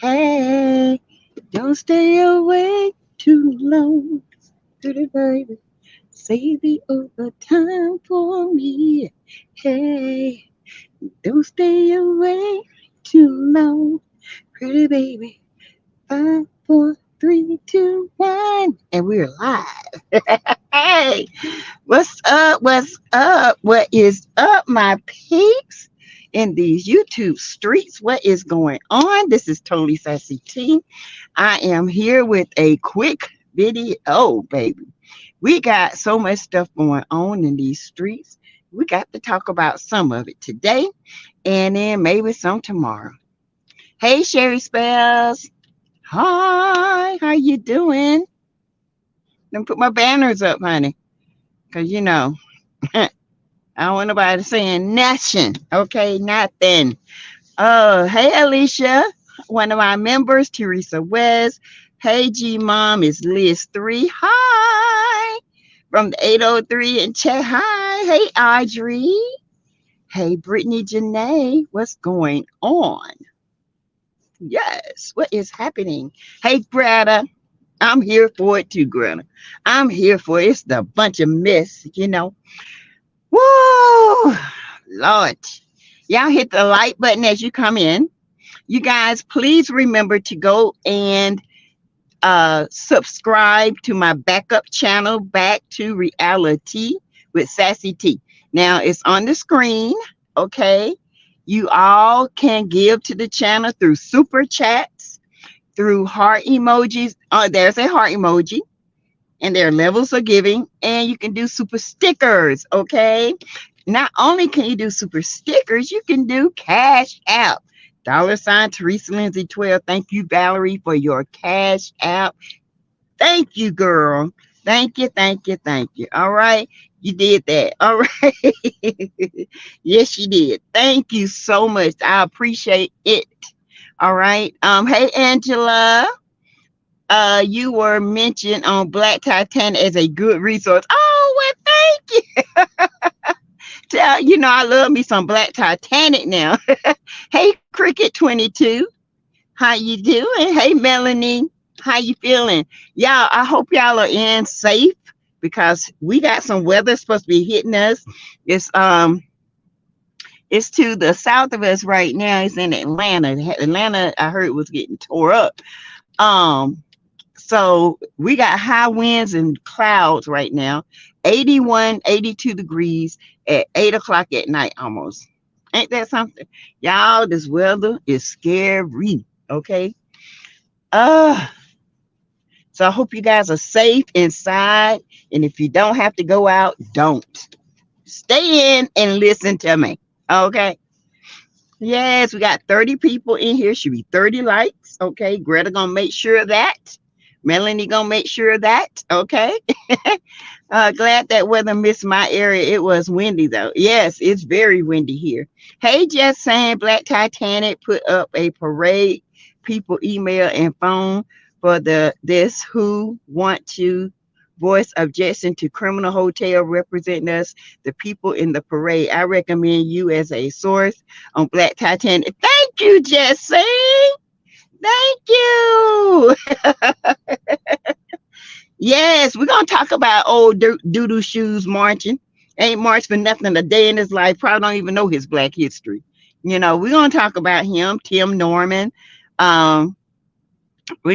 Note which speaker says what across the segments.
Speaker 1: Hey, don't stay away too long. Pretty baby, save the overtime for me. Hey, don't stay away too long. Pretty baby, 5, 4, 3, 2, 1, and we're live. Hey, what's up? What's up? What is up, my peeps? In these YouTube streets, what is going on? This is Totally Sassy T. I am here with a quick video, baby. We got so much stuff going on in these streets. We got to talk about some of it today and then maybe some tomorrow. Hey, Sherry Spells. Hi, how you doing? Let me put my banners up, honey, because I don't want nobody saying nothing. Okay, nothing. Oh, hey, Alicia, one of my members, Teresa West. Hey, G Mom, is Liz 3. Hi, from the 803 in chat. Hi, hey, Audrey. Hey, Brittany Janae, what's going on? Yes, what is happening? Hey, Greta, I'm here for it too, Greta. I'm here for it. It's the bunch of mess. Woo! Lord. Y'all hit the like button as you come in. You guys, please remember to go and subscribe to my backup channel, Back to Reality with Sassy T. Now, it's on the screen, okay? You all can give to the channel through super chats, through heart emojis. There's a heart emoji. And there are levels of giving, and you can do super stickers, okay? Not only can you do super stickers, you can do cash app. $ Teresa Lindsay 12. Thank you, Valerie, for your cash app. Thank you, girl. Thank you, thank you, thank you. All right. You did that. All right. Yes, you did. Thank you so much. I appreciate it. All right. Hey, Angela. You were mentioned on Black Titanic as a good resource. Oh, well, thank you. I love me some Black Titanic now. Hey, Cricket 22, how you doing? Hey, Melanie, how you feeling? Y'all, I hope y'all are in safe because we got some weather supposed to be hitting us. It's to the south of us right now. It's in Atlanta. Atlanta, I heard, was getting tore up. So we got high winds and clouds right now, 81, 82 degrees at 8 o'clock at night almost. Ain't that something? Y'all, this weather is scary, okay? So I hope you guys are safe inside. And if you don't have to go out, don't. Stay in and listen to me, okay? Yes, we got 30 people in here. Should be 30 likes, okay? Greta gonna make sure of that. Melanie gonna make sure of that, okay? Glad that weather missed my area. It was windy though. Yes, it's very windy here. Hey, just saying, Black Titanic put up a parade, people email and phone for this who want to voice objection to criminal hotel representing us, the people in the parade. I recommend you as a source on Black Titanic. Thank you, Jesse. Thank you. Yes, we're going to talk about old doo-doo shoes marching. Ain't marched for nothing a day in his life. Probably don't even know his Black history. We're going to talk about him, Tim Norman. We're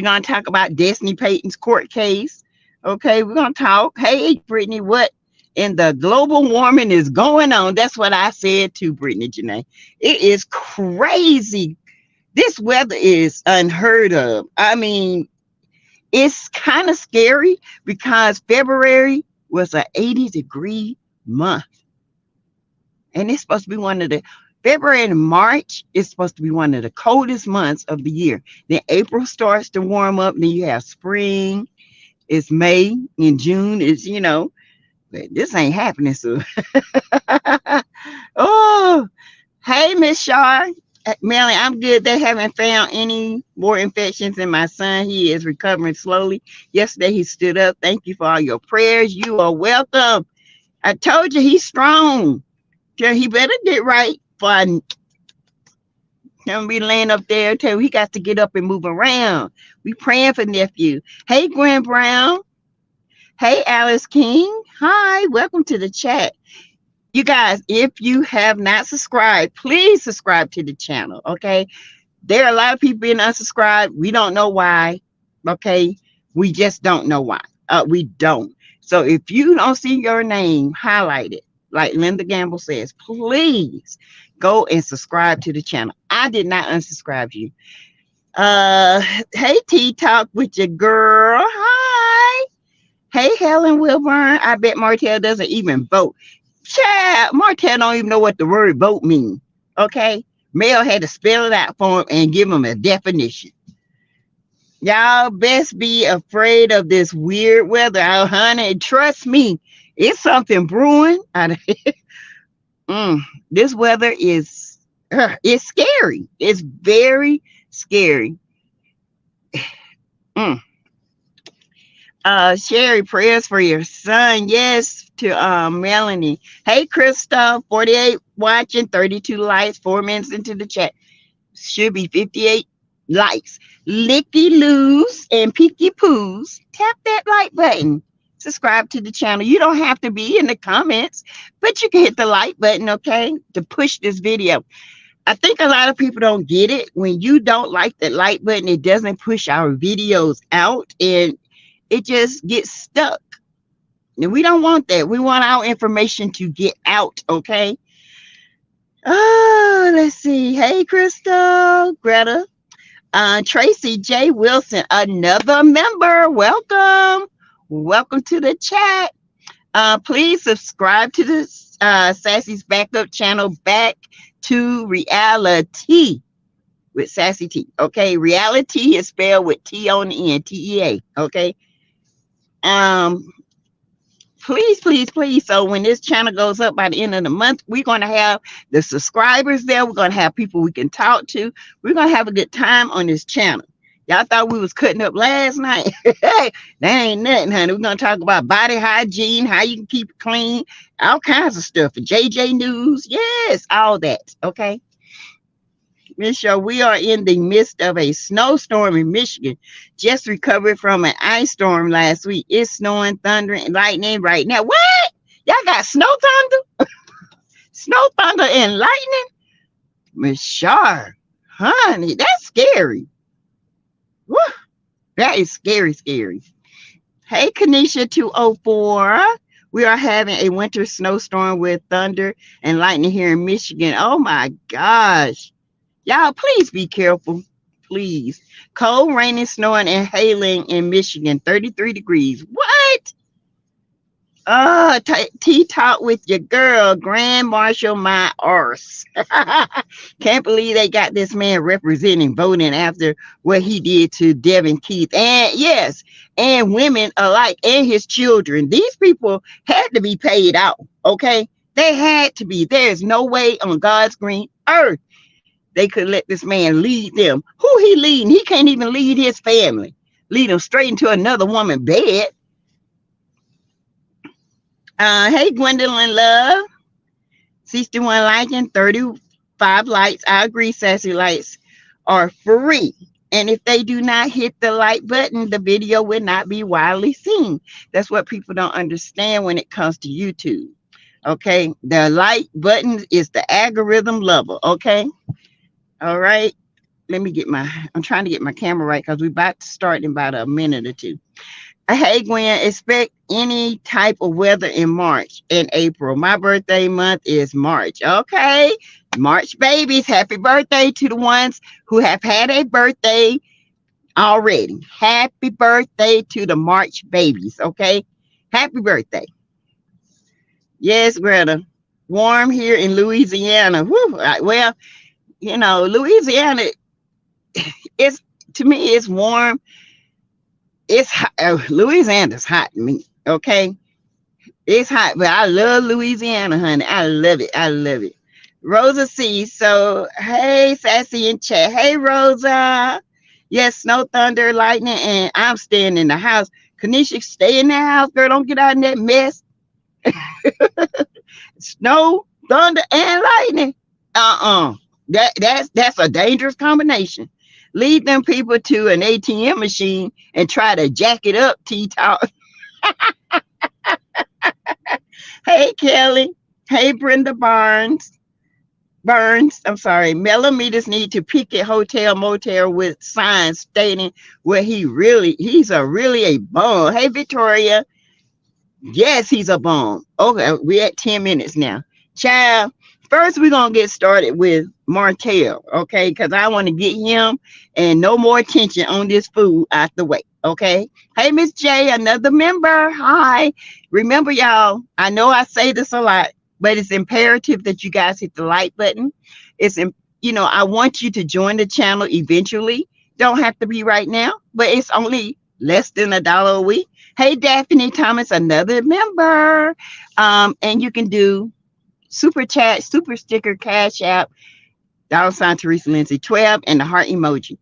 Speaker 1: going to talk about Destiny Payton's court case. Okay, we're going to talk. Hey, Brittany, what in the global warming is going on? That's what I said to Brittany Janae. It is crazy. This weather is unheard of. I mean, it's kind of scary because February was an 80-degree month. And it's supposed to be February and March is supposed to be one of the coldest months of the year. Then April starts to warm up. Then you have spring. It's May and June is, but this ain't happening. So, oh, hey, Miss Shaw. Melanie, I'm good. They haven't found any more infections in my son. He is recovering slowly. Yesterday, he stood up. Thank you for all your prayers. You are welcome. I told you he's strong. He better get right. He'll be laying up there till he got to get up and move around. We praying for nephew. Hey, Gwen Brown. Hey, Alice King. Hi, welcome to the chat. You guys, if you have not subscribed, please subscribe to the channel, okay? There are a lot of people being unsubscribed. We don't know why, okay? We just don't know why. We don't. So if you don't see your name highlighted, like Linda Gamble says, please go and subscribe to the channel. I did not unsubscribe you. Hey, Tea Talk with your girl. Hi. Hey, Helen Wilburn. I bet Martell doesn't even vote. Child, Martell don't even know what the word vote means. Okay? Mel had to spell it out for him and give him a definition. Y'all best be afraid of this weird weather. Oh, honey, trust me, it's something brewing. This weather is it's scary. It's very scary. Sherry, prayers for your son. Yes, to Melanie. Hey, Krista, 48 watching, 32 likes, 4 minutes into the chat. Should be 58 likes. Licky Loos and Peeky Poos, tap that like button. Subscribe to the channel. You don't have to be in the comments, but you can hit the like button, okay, to push this video. I think a lot of people don't get it. When you don't like the like button, it doesn't push our videos out, and it just gets stuck. And we don't want that. We want our information to get out, okay? Oh, let's see. Hey, Crystal, Greta, Tracy J. Wilson, another member. Welcome. Welcome to the chat. Please subscribe to the Sassy's backup channel, Back to Reality with Sassy T. Okay, reality is spelled with T on the end, TEA. Okay. Please, please, please. So when this channel goes up by the end of the month, we're going to have the subscribers there. We're going to have people we can talk to. We're going to have a good time on this channel. Y'all thought we was cutting up last night. That ain't nothing, honey. We're going to talk about body hygiene, how you can keep it clean, all kinds of stuff. JJ News. Yes, all that. Okay. Miss Show, we are in the midst of a snowstorm in Michigan. Just recovered from an ice storm last week. It's snowing, thundering, lightning right now. What? Y'all got snow thunder? Snow thunder and lightning? Miss Shar, honey, that's scary. Woo, that is scary, scary. Hey, Kanisha 204. We are having a winter snowstorm with thunder and lightning here in Michigan. Oh my gosh. Y'all, please be careful. Please. Cold, raining, snowing, and hailing in Michigan. 33 degrees. What? Tea Talk with your girl, Grand Marshal my arse. Can't believe they got this man representing voting after what he did to Devin Keith. And yes, and women alike and his children. These people had to be paid out. Okay? They had to be. There's no way on God's green earth they could let this man lead them. Who he leading? He can't even lead his family. Lead them straight into another woman's bed. Hey, Gwendolyn Love. 61 liking, 35 likes. I agree, Sassy Likes are free. And if they do not hit the like button, the video will not be widely seen. That's what people don't understand when it comes to YouTube. Okay? The like button is the algorithm level. Okay? All right, let me get I'm trying to get my camera right because we're about to start in about a minute or two. Hey, Gwen, expect any type of weather in March and April. My birthday month is March. Okay, March babies, happy birthday to the ones who have had a birthday already. Happy birthday to the March babies, okay? Happy birthday. Yes, Greta, warm here in Louisiana. Whew, well, you know, Louisiana is, to me, it's warm. It's hot. Louisiana's hot to me. Okay, it's hot, but I love Louisiana, honey. I love it. I love it. Rosa C. So, hey, Sassy in chat. Hey, Rosa. Yes, snow, thunder, lightning, and I'm staying in the house. Kanisha, stay in the house, girl. Don't get out in that mess. Snow, thunder, and lightning. That's a dangerous combination. Lead them people to an ATM machine and try to jack it up, T-Talk. Hey, Kelly. Hey, Brenda Burns, I'm sorry. Millimeters need to picket hotel motel with signs stating where he's a really a bum. Hey, Victoria. Yes, he's a bum. Okay, we're at 10 minutes now. Child, first we're gonna get started with Martell, okay? Because I want to get him and no more attention on this food out the way. Okay. Hey, Miss J, another member. Hi. Remember, y'all, I know I say this a lot, but it's imperative that you guys hit the like button. I want you to join the channel eventually. Don't have to be right now, but it's only less than $1 a week. Hey, Daphne Thomas, another member. And you can do super chat, super sticker, cash app, $ Teresa Lindsay 12, and the heart emoji.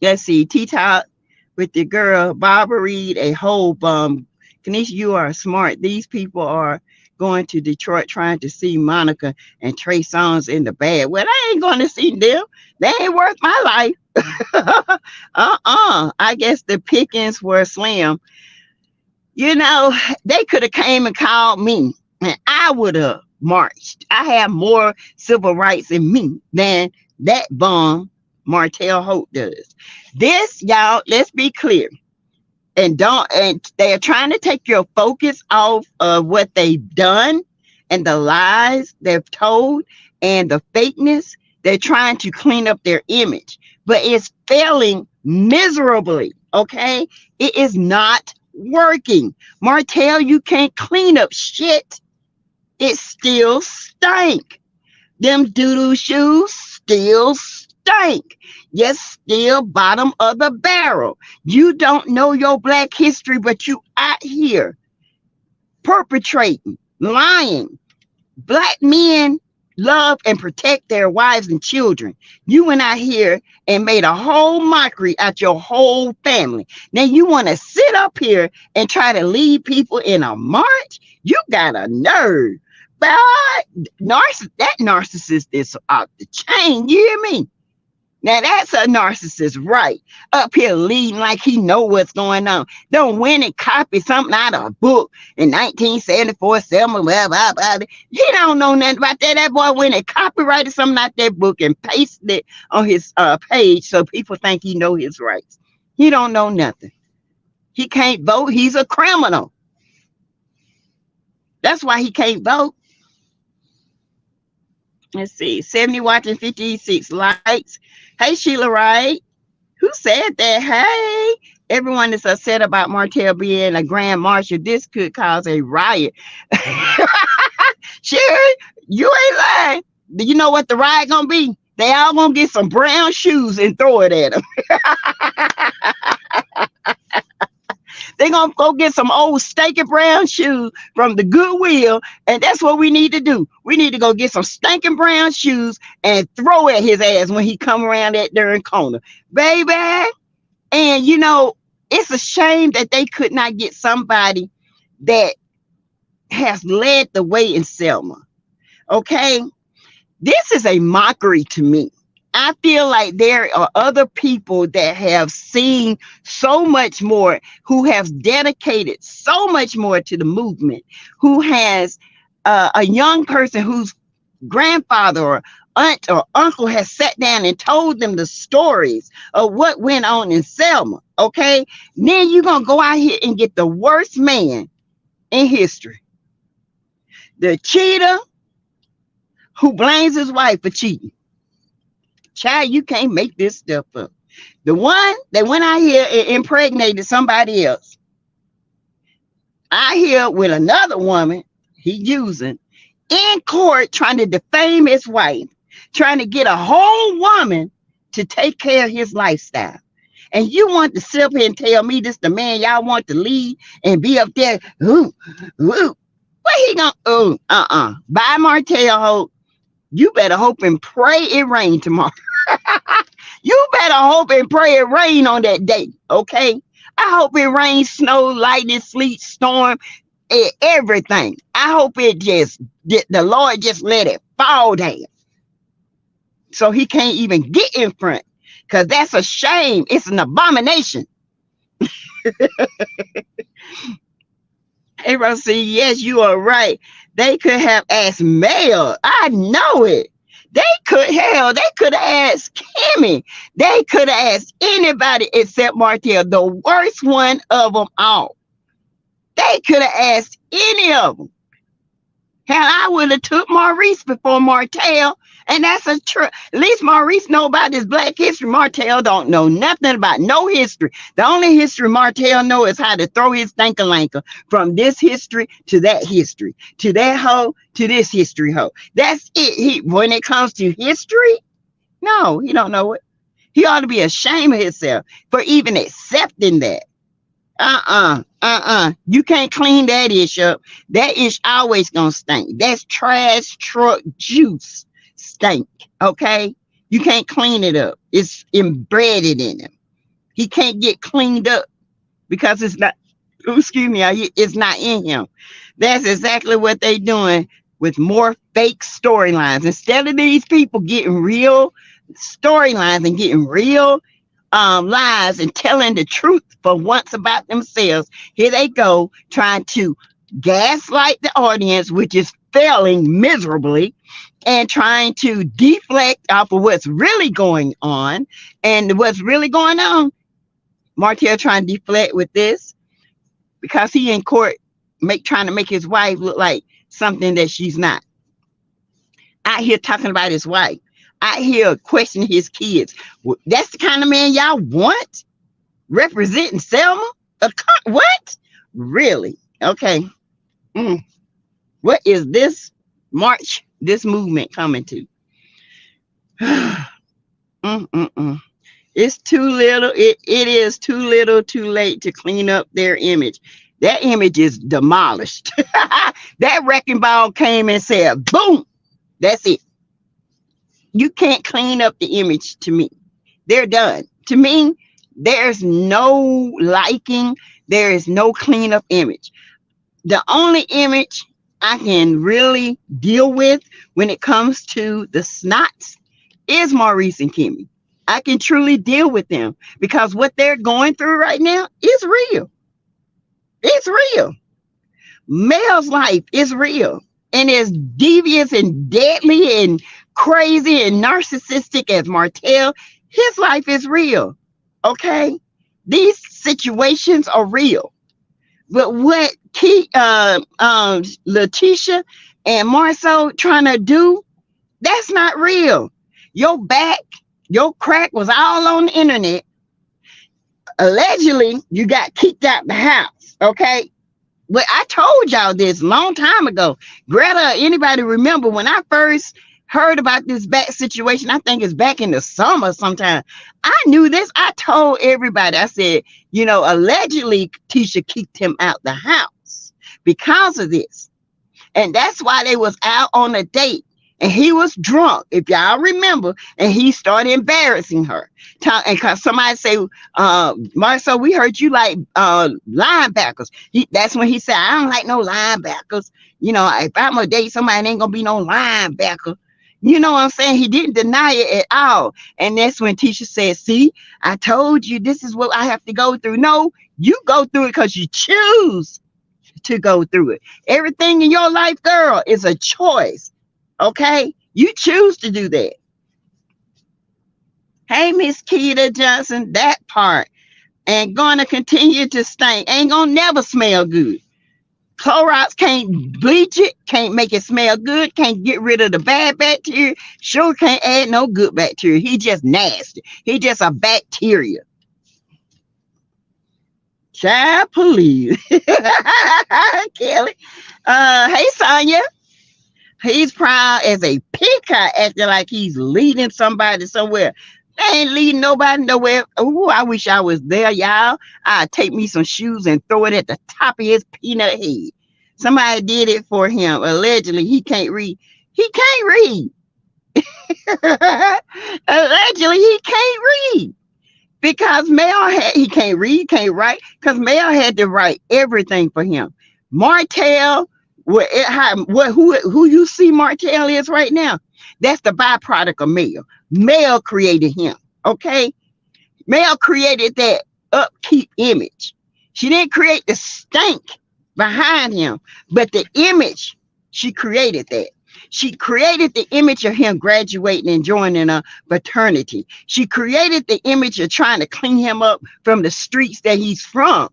Speaker 1: Let's see, T-Top with the girl, Barbara Reed, a whole bum. Kanisha, you are smart. These people are going to Detroit trying to see Monica and Trey Songz in the bed. Well, I ain't going to see them. They ain't worth my life. I guess the pickings were slim. They could have came and called me, and I would have marched. I have more civil rights in me than that bum Martell Holt does. This, y'all, let's be clear. And they're trying to take your focus off of what they've done and the lies they've told and the fakeness. They're trying to clean up their image, but it's failing miserably. Okay. It is not working. Martell, you can't clean up shit. It still stank. Them doo-doo shoes still stink. Yes, still bottom of the barrel. You don't know your black history, but you out here perpetrating, lying. Black men love and protect their wives and children. You went out here and made a whole mockery out your whole family. Now you want to sit up here and try to lead people in a march? You got a nerve. But that narcissist is off the chain. You hear me? Now that's a narcissist, right? Up here leading like he know what's going on. Don't win and copy something out of a book in 1974, He don't know nothing about that. That boy went and copyrighted something out that book and pasted it on his page so people think he know his rights. He don't know nothing. He can't vote. He's a criminal. That's why he can't vote. Let's see, 70 watching, 56 likes. Hey, Sheila Wright. Who said that? Hey, everyone is upset about Martell being a grand marshal. This could cause a riot. Sherry, you ain't lying. Do you know what the riot gonna be? They all gonna get some brown shoes and throw it at them. They're going to go get some old stinking brown shoes from the Goodwill. And that's what we need to do. We need to go get some stinking brown shoes and throw at his ass when he come around that darn corner. Baby. And, it's a shame that they could not get somebody that has led the way in Selma. Okay? This is a mockery to me. I feel like there are other people that have seen so much more, who have dedicated so much more to the movement, who has a young person whose grandfather or aunt or uncle has sat down and told them the stories of what went on in Selma. Okay. Then you're going to go out here and get the worst man in history. The cheater who blames his wife for cheating. Child, you can't make this stuff up. The one that went out here and impregnated somebody else. Out here with another woman he using in court trying to defame his wife, trying to get a whole woman to take care of his lifestyle. And you want to sit up here and tell me this the man y'all want to lead and be up there? What he gonna? Bye, Martell Holt. You better hope and pray it rain tomorrow. You better hope and pray it rain on that day, okay? I hope it rains, snow, lightning, sleet, storm, everything. I hope the Lord just let it fall down. So he can't even get in front because that's a shame. It's an abomination. Hey, Rosie, yes, you are right. They could have asked Mel. I know it. They could have asked Kimmy. They could have asked anybody except Martell, the worst one of them all. They could have asked any of them. Hell, I would have took Maurice before Martell. And that's a true. At least Maurice know about this Black history. Martell don't know nothing about no history. The only history Martell know is how to throw his thinker from this history to that history, to that hoe, to this history hoe. That's it. When it comes to history, no, he don't know it. He ought to be ashamed of himself for even accepting that. You can't clean that ish up. That ish always gonna stink. That's trash truck juice stink. Okay, you can't clean it up. It's embedded in him. He can't get cleaned up because it's not. Excuse me, it's not in him. That's exactly what they doing with more fake storylines. Instead of these people getting real storylines and getting real lies and telling the truth for once about themselves, here they go trying to gaslight the audience, which is failing miserably, and trying to deflect off of what's really going on. And what's really going on, Martell trying to deflect with this because he in court trying to make his wife look like something that she's not. Out here talking about his wife. Out here questioning his kids. That's the kind of man y'all want? Representing Selma? What? Really? Okay. What is this march, this movement coming to? It's too little. It is too little, too late to clean up their image. That image is demolished. That wrecking ball came and said, boom, that's it. You can't clean up the image to me. They're done. To me, there's no liking. There is no cleanup image. The only image I can really deal with when it comes to the snots is Maurice and Kimmy. I can truly deal with them because what they're going through right now is real. It's real. Mel's life is real. And as devious and deadly and crazy and narcissistic as Martell, his life is real. Okay? These situations are real. But what Letitia and Marceau trying to do, that's not real. Your crack was all on the internet. Allegedly, you got kicked out the house. Okay? But I told y'all this a long time ago. Greta, anybody remember when I first heard about this back situation? I think it's back in the summer sometime. I knew this. I told everybody. I said, allegedly Tisha kicked him out the house because of this. And that's why they was out on a date. And he was drunk, if y'all remember, and he started embarrassing her. And because somebody say, Marcel, we heard you like linebackers. That's when he said, I don't like no linebackers. If I'm gonna date somebody, it ain't gonna be no linebacker. You know what I'm saying? He didn't deny it at all. And that's when Tisha said, see, I told you this is what I have to go through. No, you go through it because you choose to go through it. Everything in your life, girl, is a choice. Okay, you choose to do that. Hey, Miss Keita Johnson, that part ain't gonna continue to stink. Ain't gonna never smell good. Clorox can't bleach it, can't make it smell good, can't get rid of the bad bacteria. Sure can't add no good bacteria. He just nasty. He just a bacteria. Child, please. Kelly. Hey, Sonia. He's proud as a peacock, acting like he's leading somebody somewhere. They ain't leading nobody nowhere. Oh, I wish I was there, y'all. I'd take me some shoes and throw it at the top of his peanut head. Somebody did it for him. Allegedly, he can't read. He can't read. Allegedly, he can't read. Because he can't read, can't write, because Mel had to write everything for him. Martell, who you see Martell is right now, that's the byproduct of Mel. Mel created him. Okay. Mel created that upkeep image. She didn't create the stank behind him, but the image, she created that. She created the image of him graduating and joining a fraternity. She created the image of trying to clean him up from the streets that he's from.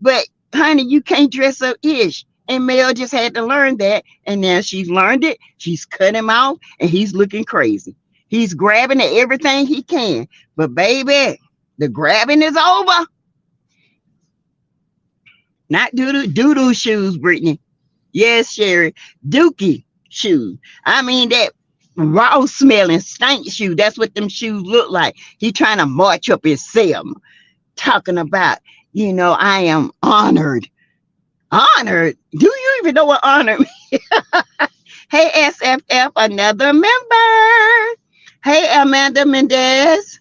Speaker 1: But honey, you can't dress up ish. And Mel just had to learn that. And now she's learned it. She's cut him out and he's looking crazy. He's grabbing at everything he can. But baby, the grabbing is over. Not doodoo shoes, Brittany. Yes, Sherry. Dookie shoes. I mean that raw smelling stank shoe. That's what them shoes look like. He trying to march up his cell, talking about, I am honored. Honored? Do you even know what honor means? Hey, SFF, another member. Hey, Amanda Mendez.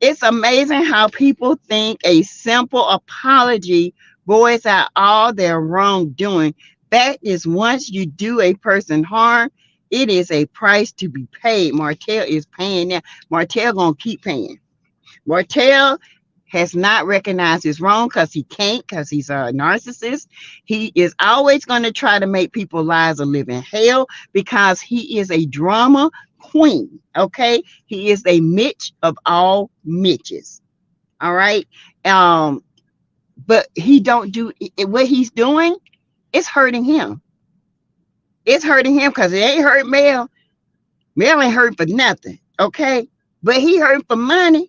Speaker 1: It's amazing how people think a simple apology voids out all their wrongdoing. Fact is, once you do a person harm, it is a price to be paid. Martell is paying now. Martell gonna keep paying. Martell has not recognized his wrong because he can't, because he's a narcissist. He is always going to try to make people's lives a living hell because he is a drama queen. Okay, he is a Mitch of all Mitches. All right. But he don't do what he's doing. It's hurting him. It's hurting him because it ain't hurt Mel. Mel ain't hurt for nothing. Okay, but he hurt for money.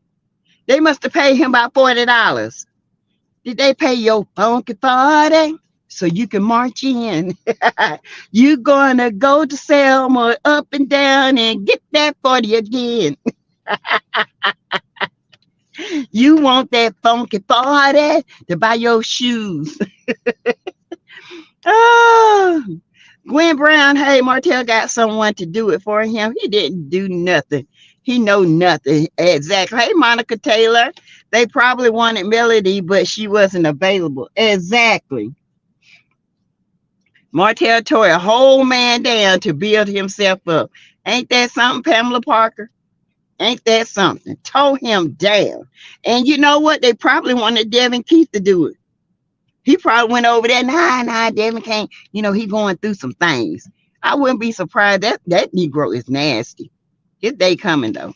Speaker 1: They must have paid him about $40. Did they pay your funky 40 so you can march in? You gonna go to Selma up and down and get that 40 again. You want that funky 40 to buy your shoes. Oh, Gwen Brown, hey, Martell got someone to do it for him. He didn't do nothing. He know nothing. Exactly. Hey, Monica Taylor. They probably wanted Melody, but she wasn't available. Exactly. Martell tore a whole man down to build himself up. Ain't that something, Pamela Parker? Ain't that something? Tore him down. And you know what? They probably wanted Devin Keith to do it. He probably went over there. Nah, Devin can't. He going through some things. I wouldn't be surprised. That Negro is nasty. His day coming, though.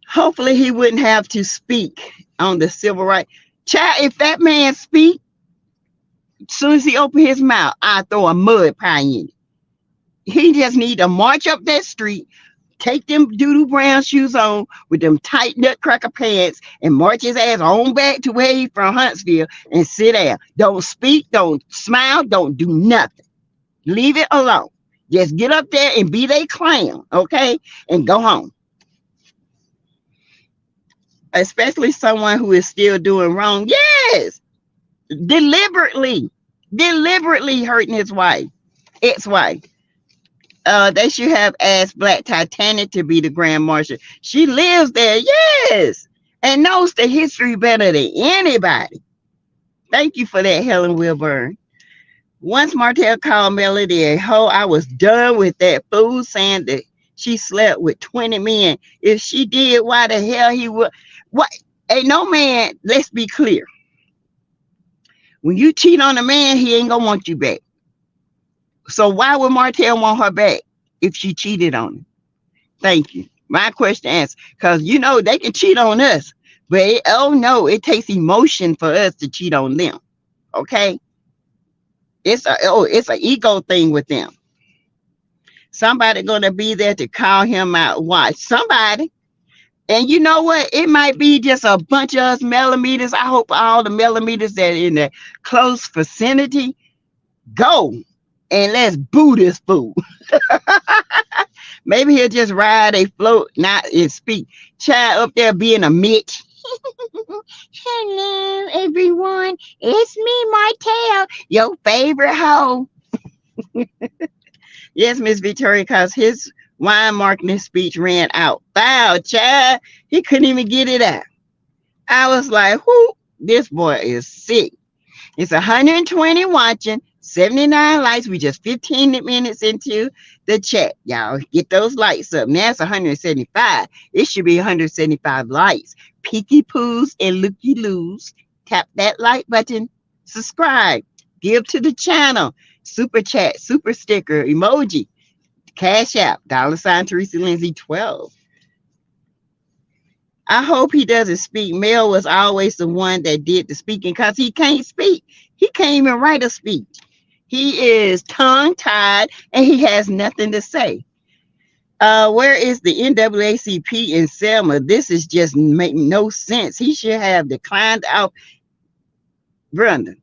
Speaker 1: Hopefully, he wouldn't have to speak on the civil rights. Child, if that man speak, as soon as he open his mouth, I throw a mud pie in it. He just need to march up that street, take them doodoo brown shoes on with them tight nutcracker pants and march his ass on back to where he from, Huntsville, and sit down. Don't speak, don't smile, don't do nothing. Leave it alone. Just get up there and be their clown, okay? And go home. Especially someone who is still doing wrong. Yes. Deliberately hurting his wife, ex-wife. They should have asked Black Titanic to be the Grand Marshal. She lives there, yes, and knows the history better than anybody. Thank you for that, Helen Wilburn. Once Martell called Melody a hoe, I was done with that fool saying that she slept with 20 men. If she did, why the hell he would? What? Ain't no man, let's be clear. When you cheat on a man, he ain't gonna want you back. So why would Martell want her back if she cheated on him? Thank you. My question answered. Because they can cheat on us, but it takes emotion for us to cheat on them. Okay? It's an ego thing with them. Somebody gonna be there to call him out. Watch somebody. And you know what? It might be just a bunch of us millimeters. I hope all the millimeters that are in the close vicinity go and let's boo this fool. Maybe he'll just ride a float, not speak. Child up there being a Mitch. Hello, everyone. It's me, Martell, your favorite hoe. Yes, Miss Victoria, because his wine marketing speech ran out. Wow, child. He couldn't even get it out. I was like, whoo, this boy is sick. It's 120 watching, 79 likes. We just 15 minutes into the chat. Y'all get those likes up. Now it's 175. It should be 175 likes. Peeky poos and looky loos. Tap that like button. Subscribe. Give to the channel. Super chat, super sticker, emoji, cash app, $ Teresa Lindsay 12. I hope he doesn't speak. Mel was always the one that did the speaking because he can't speak. He can't even write a speech. He is tongue-tied and he has nothing to say. Where is the NAACP in Selma? This is just making no sense. He should have declined out. Brenda,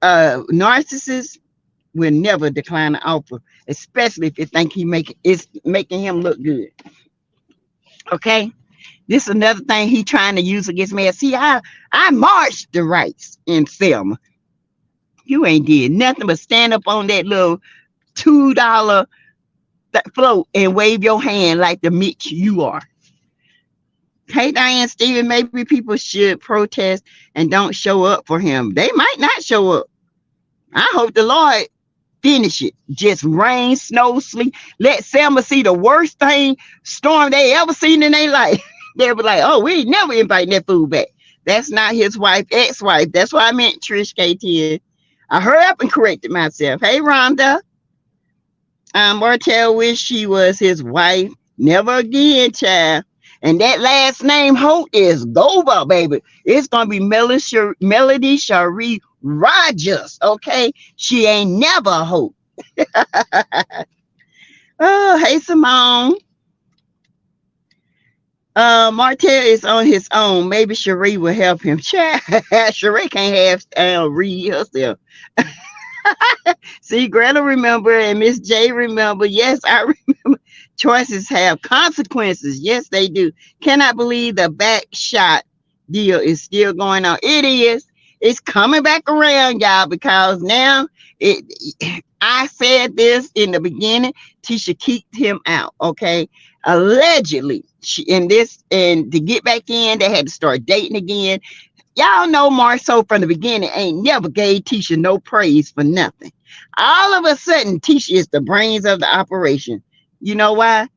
Speaker 1: narcissists will never decline an offer, especially if you think it's making him look good. Okay? This is another thing he trying to use against me. See, I marched the rights in Selma. You ain't did nothing but stand up on that little $2 float and wave your hand like the Mitch you are. Hey, Diane Steven, maybe people should protest and don't show up for him. They might not show up. I hope the Lord finish it. Just rain, snow, sleet. Let Selma see the worst storm they ever seen in their life. They'll be like, oh, we ain't never inviting that fool back. That's not his wife, ex-wife. That's what I meant, Trish KTN. I hurry up and corrected myself. Hey, Rhonda. Martell wished she was his wife. Never again, child. And that last name, Holt, is Gova, baby. It's going to be Melody Cherie Rogers, okay? She ain't never a Holt. Oh, hey, Simone. Martell is on his own. Maybe Cherie will help him. Cherie can't read herself. See, Greta remember and Miss J remember. Yes, I remember. Choices have consequences. Yes, they do. Cannot believe the back shot deal is still going on. It is. It's coming back around, y'all, because now I said this in the beginning. Tisha kicked him out, okay? Allegedly, and to get back in, they had to start dating again. Y'all know Marceau from the beginning ain't never gave Tisha no praise for nothing. All of a sudden, Tisha is the brains of the operation. You know why?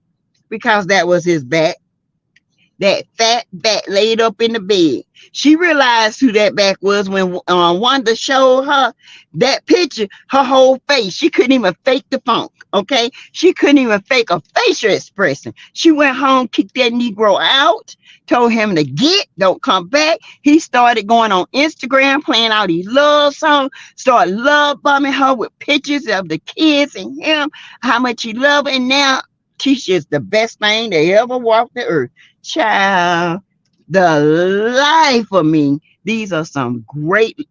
Speaker 1: Because that was his back. That fat back laid up in the bed. She realized who that back was when Wanda showed her that picture, her whole face. She couldn't even fake the funk, okay? She couldn't even fake a facial expression. She went home, kicked that Negro out, told him to don't come back. He started going on Instagram, playing out these love songs, started love bombing her with pictures of the kids and him, how much he loved her. And now Tisha is the best thing they ever walked the earth. Child, the life of me. These are some great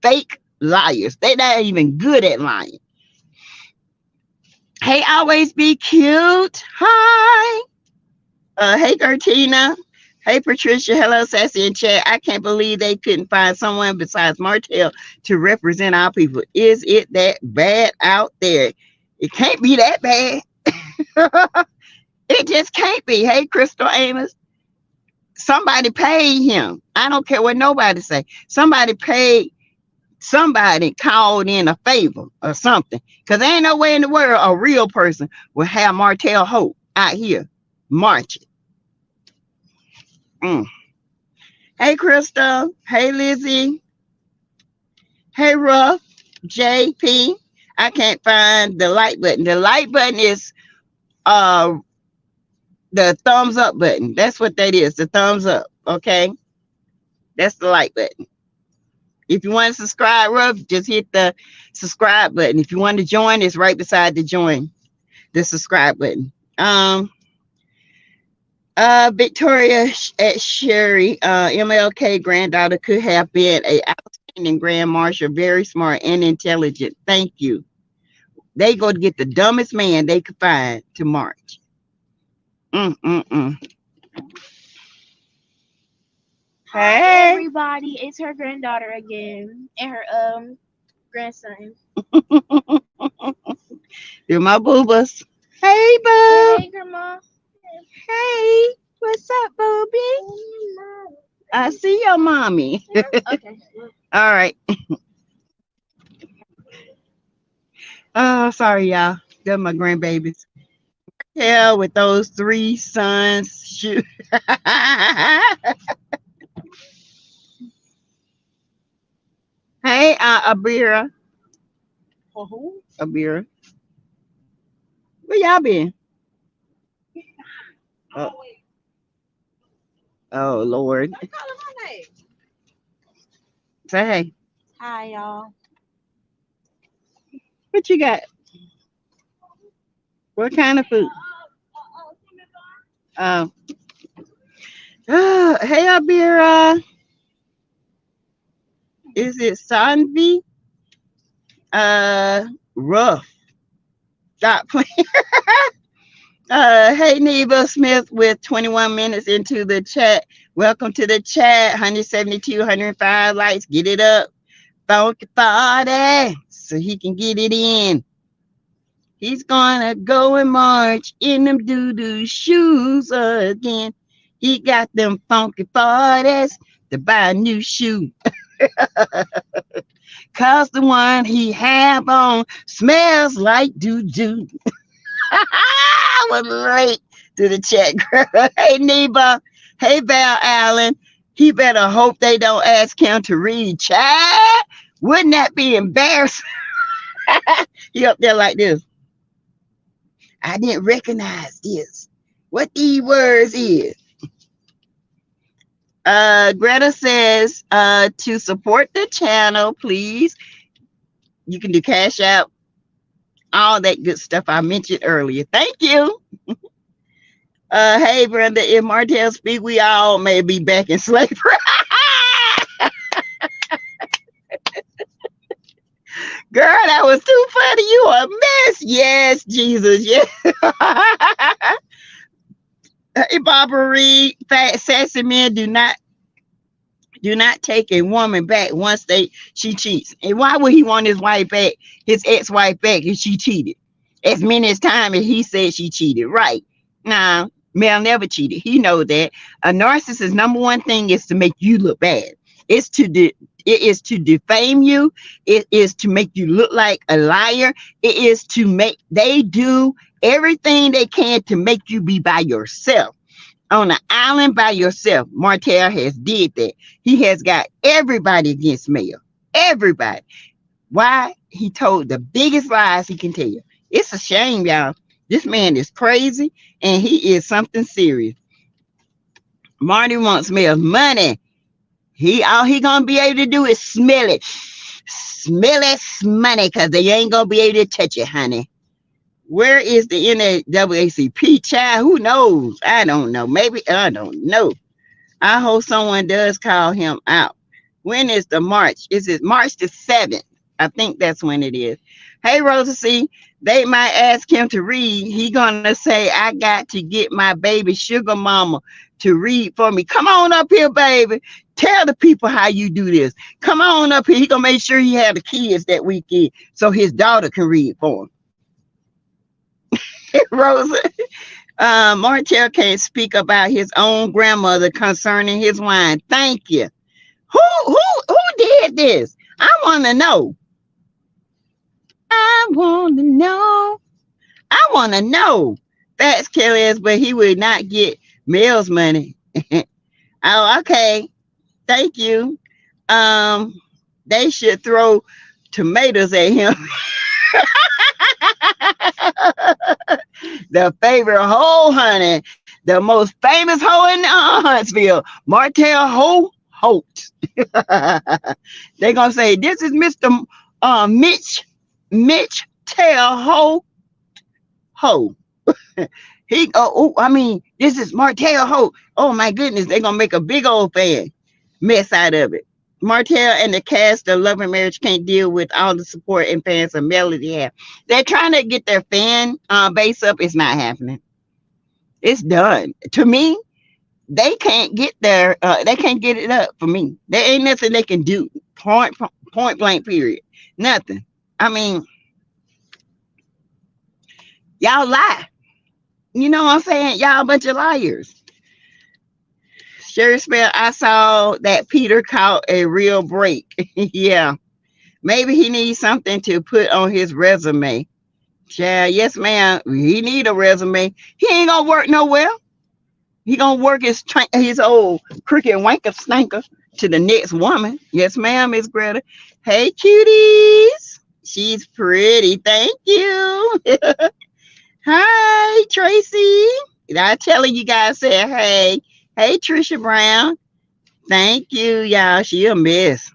Speaker 1: fake liars. They're not even good at lying. Hey, always be cute. Hi. Hey, Gertina. Hey, Patricia. Hello, Sassy and Chat. I can't believe they couldn't find someone besides Martell to represent our people. Is it that bad out there? It can't be that bad. It just can't be. Hey, Crystal Amos. Somebody paid him. I don't care what nobody say. Somebody called in a favor or something. Because there ain't no way in the world a real person will have Martell Holt out here marching. Hey, Crystal. Hey, Lizzie. Hey, Ruff. JP. I can't find the like button. The like button is the thumbs up button. That's what that is. The thumbs up. Okay. That's the like button. If you want to subscribe, Ruff, just hit the subscribe button. If you want to join, it's right beside the subscribe button. Victoria at Sherry, MLK granddaughter could have been a outstanding grand marshal, very smart and intelligent. Thank you. They go to get the dumbest man they could find to march.
Speaker 2: Hi, everybody. It's her granddaughter again and her grandson.
Speaker 1: They're my boobas. Hey, boo.
Speaker 2: Hey, grandma.
Speaker 1: Hey, what's up, booby? I see your mommy.
Speaker 2: Okay.
Speaker 1: All right. Oh, sorry, y'all. They're my grandbabies. Yeah, with those three sons. Shoot. Hey, Abira.
Speaker 2: Who?
Speaker 1: Abira. Where y'all been? Oh, oh Lord. Say hey.
Speaker 2: Hi, y'all.
Speaker 1: What you got? What kind of food? Um, hey, Abira. Is it Sanvi? Rough. Stop playing. Hey, Neva Smith with 21 minutes into the chat. Welcome to the chat. 172, 105 likes. Get it up. Funky party. So he can get it in. He's gonna go and march in them doo-doo shoes again. He got them funky parties to buy a new shoe. Cause the one he have on smells like doo-doo. I was late to the chat, girl. Hey, Neva. Hey, Val Allen. He better hope they don't ask him to read chat. Wouldn't that be embarrassing? He up there like this. I didn't recognize this. What these words is? Greta says, to support the channel, please. You can do cash out, all that good stuff I mentioned earlier. Thank you. Hey, Brenda, if Martell speak, we all may be back in slavery. Girl, that was too funny. You a mess. Yes, Jesus. Yes. Hey, Barbara Reed, fat sassy men do not take a woman back once she cheats. And why would he want his wife back, his ex-wife back, if she cheated? As many as time as he said she cheated. Right. Now, Mel never cheated. He knows that. A narcissist's number one thing is to make you look bad. It's it is to defame you. It is to make you look like a liar. It is to make they do everything they can to make you be by yourself on an island by yourself. Martell has did that. He has got everybody against Mel. Everybody. Why? He told the biggest lies he can tell. It's a shame, y'all. This man is crazy and he is something serious. Marty wants Mel's money. All he gonna be able to do is smell it. Smell it's money because they ain't gonna be able to touch it, honey. Where is the NAACP child? Who knows? I don't know. Maybe I don't know. I hope someone does call him out. When is the march? Is it March the 7th? I think that's when it is. Hey, Rosa C, they might ask him to read. He gonna say, I got to get my baby sugar mama to read for me. Come on up here, baby. Tell the people how you do this. Come on up here. He gonna make sure he have the kids that weekend so his daughter can read for him. Rosa. Martell can't speak about his own grandmother concerning his wine. Thank you. Who did this? I want to know. I want to know. I want to know. That's Kelly, but he would not get Mel's money. Oh, okay. Thank you. They should throw tomatoes at him. The favorite hoe, honey. The most famous hoe in Huntsville. Martell Holt. They're going to say, this is Mr. Mitch Tell Ho. This is Martell Holt. Oh my goodness, they're going to make a big old fan mess out of it. Martell and the cast of Love and Marriage can't deal with all the support and fans of Melody have. They're trying to get their fan base up. It's not happening. It's done. To me, they can't get they can't get it up for me. There ain't nothing they can do. Point blank period. Nothing. I mean, y'all lie. You know what I'm saying? Y'all a bunch of liars. Sherry Spell, I saw that Peter caught a real break. Yeah. Maybe he needs something to put on his resume. Yeah, yes, ma'am. He need a resume. He ain't gonna work nowhere. He gonna work his old crooked wanker stanker to the next woman. Yes, ma'am, Miss Greta. Hey, cuties. She's pretty. Thank you. Hi, Tracy. I telling you guys said hey. Hey, Trisha Brown. Thank you, y'all. She a mess.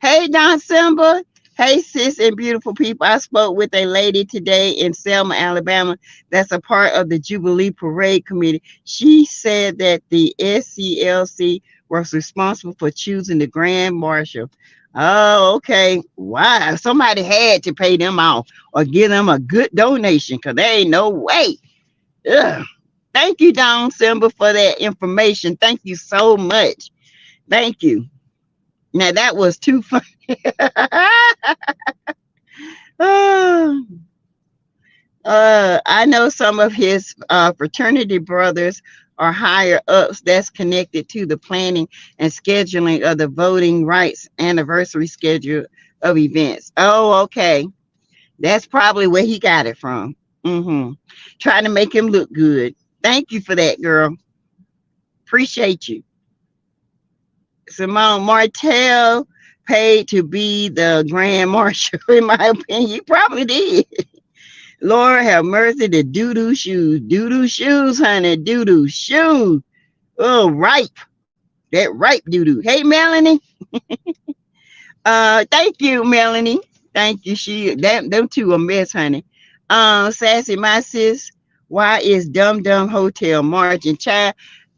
Speaker 1: Hey, Don Simba. Hey, sis and beautiful people. I spoke with a lady today in Selma, Alabama, that's a part of the Jubilee Parade Committee. She said that the SCLC was responsible for choosing the Grand Marshal. Oh, okay. Wow. Somebody had to pay them off or give them a good donation because there ain't no way. Ugh. Thank you, Don Simba, for that information. Thank you so much. Thank you. Now, that was too funny. Oh, I know some of his fraternity brothers are higher ups that's connected to the planning and scheduling of the voting rights anniversary schedule of events. Oh, okay. That's probably where he got it from. Trying to make him look good. Thank you for that, girl. Appreciate you. Simone Martell paid to be the Grand Marshal, in my opinion. He probably did. Lord have mercy, the doo-doo shoes. Doo-doo shoes, honey. Doo-doo shoes. Oh, ripe. That ripe doo-doo. Hey, Melanie. Thank you, Melanie. Thank you. Them two a mess, honey. Sassy, my sis. Why is Dum Dum Hotel marching? Child,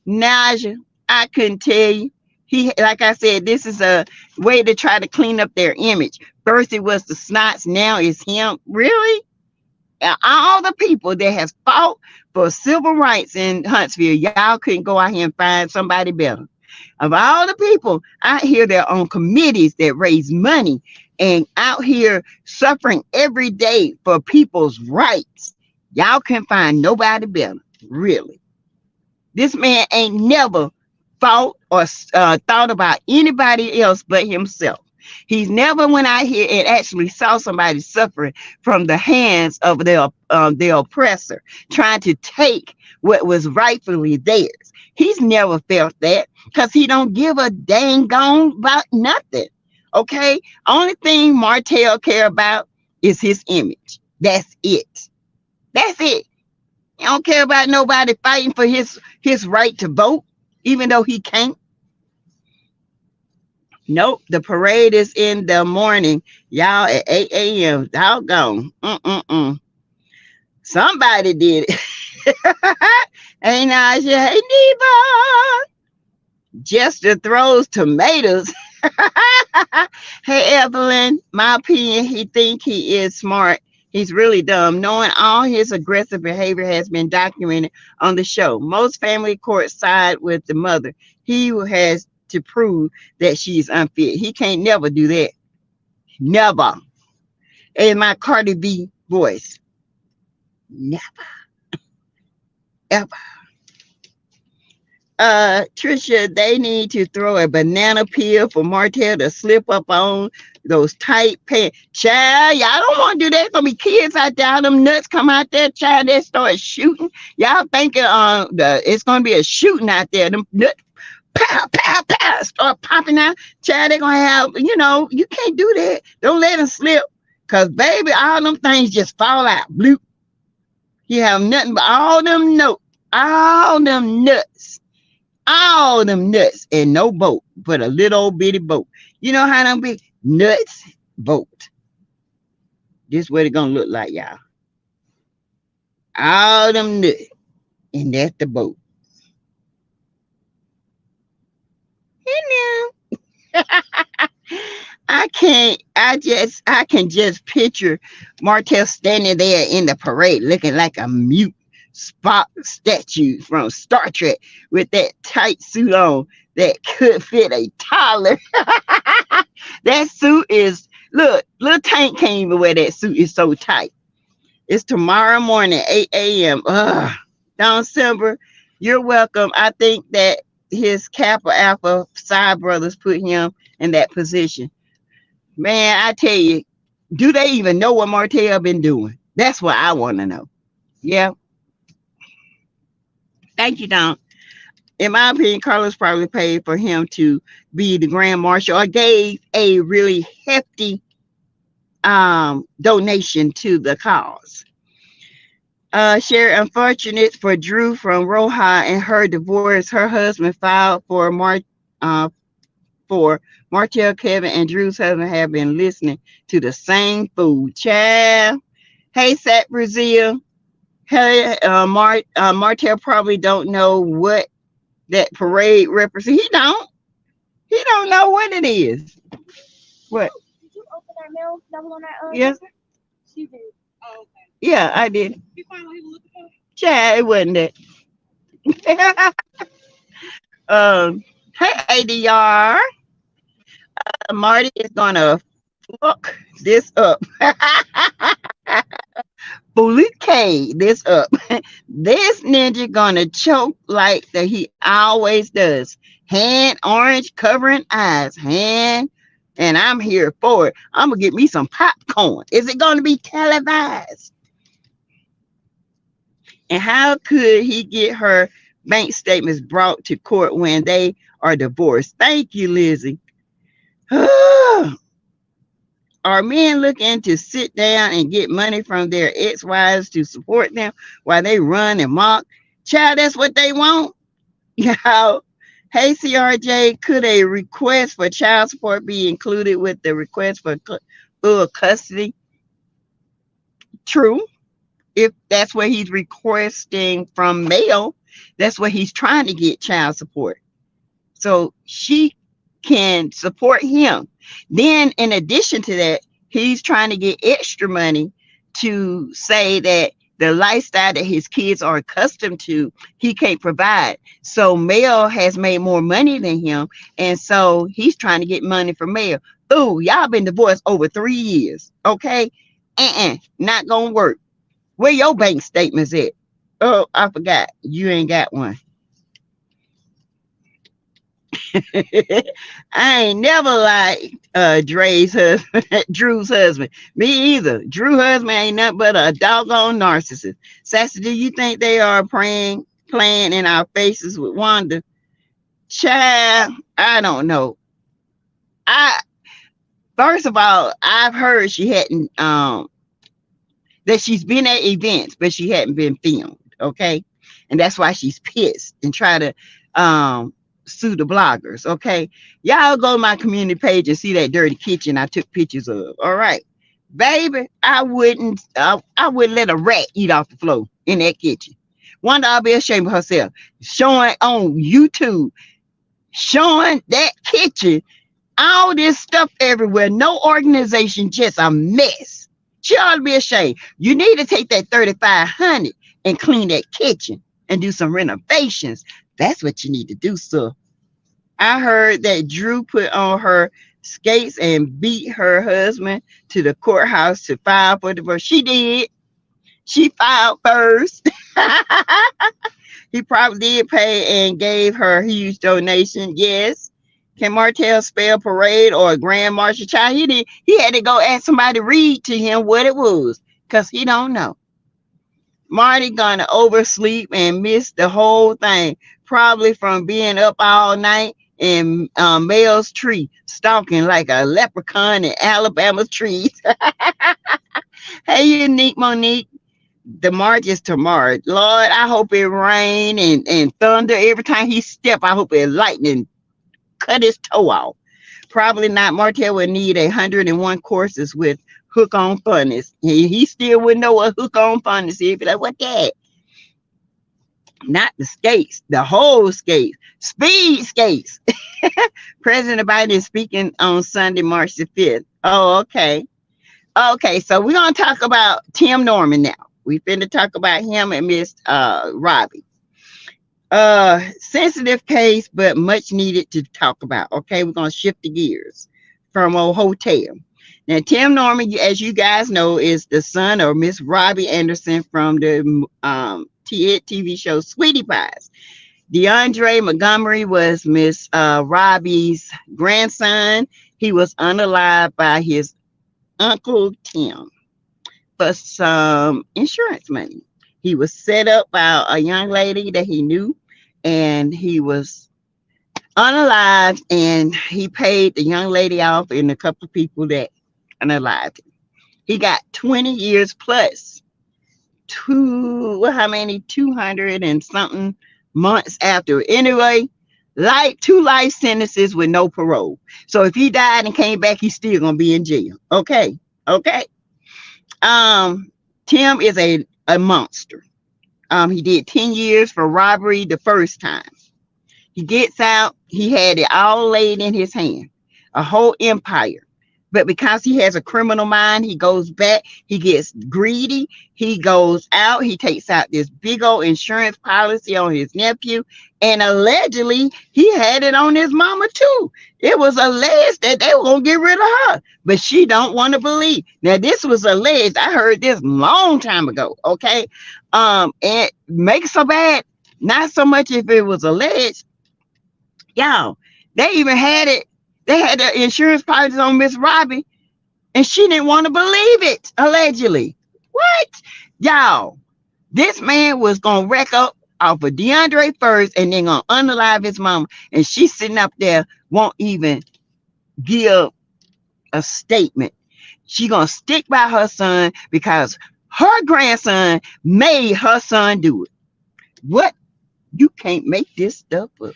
Speaker 1: Naja, I couldn't tell you. He, like I said, this is a way to try to clean up their image. First it was the Snots, now it's him. Really? All the people that has fought for civil rights in Huntsville, y'all couldn't go out here and find somebody better. Of all the people out here that are on committees that raise money and out here suffering every day for people's rights, y'all can find nobody better. Really. This man ain't never thought or thought about anybody else but himself. He's never went out here and actually saw somebody suffering from the hands of their oppressor, trying to take what was rightfully theirs. He's never felt that because he don't give a dang gone about nothing. Okay, only thing Martell care about is his image. That's it. That's it. He don't care about nobody fighting for his right to vote, even though he can't. Nope, the parade is in the morning, y'all, at 8 a.m. Doggone. Somebody did it. Hey, Naja. Hey, Neva. Jester throws tomatoes. Hey, Evelyn. My opinion, he think he is smart. He's really dumb. Knowing all his aggressive behavior has been documented on the show. Most family courts side with the mother. He has to prove that she's unfit. He can't never do that. Never. In my Cardi B voice. Never. Ever. Trisha, they need to throw a banana peel for Martell to slip up on those tight pants. Child, y'all don't want to do that. Gonna be kids out there, all them nuts come out there, child, they start shooting. Y'all thinking it's gonna be a shooting out there. Them nuts, pow, pow, pow, start popping out. Child, they're gonna have, you can't do that. Don't let them slip. Cause baby, all them things just fall out. Bloop. You have nothing but all them nuts and no boat, but a little old bitty boat. You know how them big nuts boat. This what it gonna look like, y'all. All them nuts, and that's the boat. You know. I can just picture Martell standing there in the parade looking like a mute Spock statue from Star Trek with that tight suit on that could fit a toddler. That suit is, look, little Tank can't even wear that suit. It's so tight. It's tomorrow morning, 8 a.m. Don Simber, you're welcome. I think that his Kappa Alpha side brothers put him in that position. Man, I tell you, do they even know what Martell been doing? That's what I want to know. Yeah, thank you, Don. In my opinion, Carlos probably paid for him to be the grand marshal or gave a really hefty donation to the cause. Share unfortunate for Drew from Roja and her divorce. Her husband filed uh, for Martell, Kevin, and Drew's husband have been listening to the same food. Child. Hey, Sat Brazil. Hey, Martell probably don't know what that parade represents. He don't. He don't know what it is. What?
Speaker 2: Did you open that mail that was on that
Speaker 1: Yes.
Speaker 2: paper? She did. Oh, okay.
Speaker 1: Yeah, I did.
Speaker 2: You find what he was looking for?
Speaker 1: Child, it wasn't that. Hey, ADR. Marty is gonna fuck this up. Bouquet this up. This ninja gonna choke like that he always does. Hand orange covering eyes. Hand, and I'm here for it. I'm gonna get me some popcorn. Is it gonna be televised? And how could he get her bank statements brought to court when they are divorced? Thank you, Lizzie. Are men looking to sit down and get money from their ex-wives to support them while they run and mock? Child, that's what they want. You know, hey, CRJ, could a request for child support be included with the request for full custody? True. If that's what he's requesting from male, that's what he's trying to get child support. So she can support him. Then, in addition to that, he's trying to get extra money to say that the lifestyle that his kids are accustomed to, he can't provide. So Mel has made more money than him, and so he's trying to get money from Mel. Ooh, y'all been divorced over 3 years, okay? Not gonna work. Where your bank statements at? Oh, I forgot. You ain't got one. I ain't never liked Dre's husband, Drew's husband. Me either. Drew's husband ain't nothing but a doggone narcissist. Sassy, do you think they are playing in our faces with Wanda? Child, I don't know. I First of all, I've heard she hadn't that she's been at events, but she hadn't been filmed. Okay, and that's why she's pissed and try to sue the bloggers. Okay, y'all go to my community page and see that dirty kitchen I took pictures of. All right, baby, I wouldn't let a rat eat off the floor in that kitchen. Wanda, I'll be ashamed of herself showing on YouTube, showing that kitchen, all this stuff everywhere, no organization, just a mess. She ought to be ashamed. You need to take that 3,500 and clean that kitchen and do some renovations. That's what you need to do, sir. I heard that Drew put on her skates and beat her husband to the courthouse to file for divorce. She did. She filed first. He probably did pay and gave her a huge donation. Yes. Can Martell spell parade or a grand marshal child? He did. He had to go ask somebody to read to him what it was because he don't know. Marty gonna oversleep and miss the whole thing, probably from being up all night in Mel's tree, stalking like a leprechaun in Alabama trees. Hey, unique Monique. The march is tomorrow. Lord, I hope it rain and thunder every time he step. I hope it lightning cut his toe off. Probably not. Martell would need 101 courses with hook on funness. He still wouldn't know what hook on funness is. He'd be like, what that? Not the skates, the whole skates, speed skates. President Biden is speaking on Sunday, March the 5th. Oh, okay. Okay, so we're going to talk about Tim Norman now. We finna talk about him and Miss Robbie. Sensitive case, but much needed to talk about. Okay, we're gonna shift the gears from a hotel. Now, Tim Norman, as you guys know, is the son of Miss Robbie Anderson from the TV show Sweetie Pies. DeAndre Montgomery was Miss Robbie's grandson. He was unalived by his Uncle Tim for some insurance money. He was set up by a young lady that he knew, and he was unalived, and he paid the young lady off and a couple of people that unalived him. He got 20 years plus how many 200 and something months after. Anyway, like 2 life sentences with no parole. So if he died and came back, he's still gonna be in jail. Okay. Okay. Tim is a monster. He did 10 years for robbery the first time. He gets out, he had it all laid in his hand, a whole empire. But because he has a criminal mind, he goes back, he gets greedy, he goes out, he takes out this big old insurance policy on his nephew, and allegedly he had it on his mama too. It was alleged that they were gonna get rid of her, but she don't want to believe. Now this was alleged. I heard this long time ago. Okay, and makes so bad. Not so much if it was alleged. Y'all, they even had it. They had the insurance policy on Miss Robbie, and she didn't want to believe it, allegedly. What? Y'all, this man was going to wreck up off of DeAndre first and then going to unalive his mama. And she's sitting up there, won't even give a statement. She going to stick by her son because her grandson made her son do it. What? You can't make this stuff up.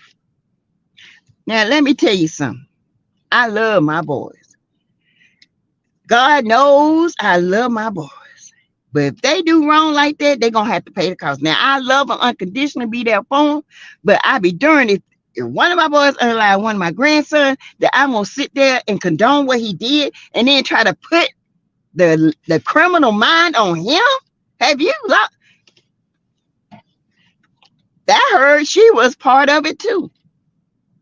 Speaker 1: Now, let me tell you something. I love my boys. God knows I love my boys. But if they do wrong like that, they're going to have to pay the cost. Now, I love them unconditionally, be there for them, but I be darned if one of my boys unalive one of my grandsons, that I'm going to sit there and condone what he did and then try to put the criminal mind on him. Have you looked? I heard she was part of it too.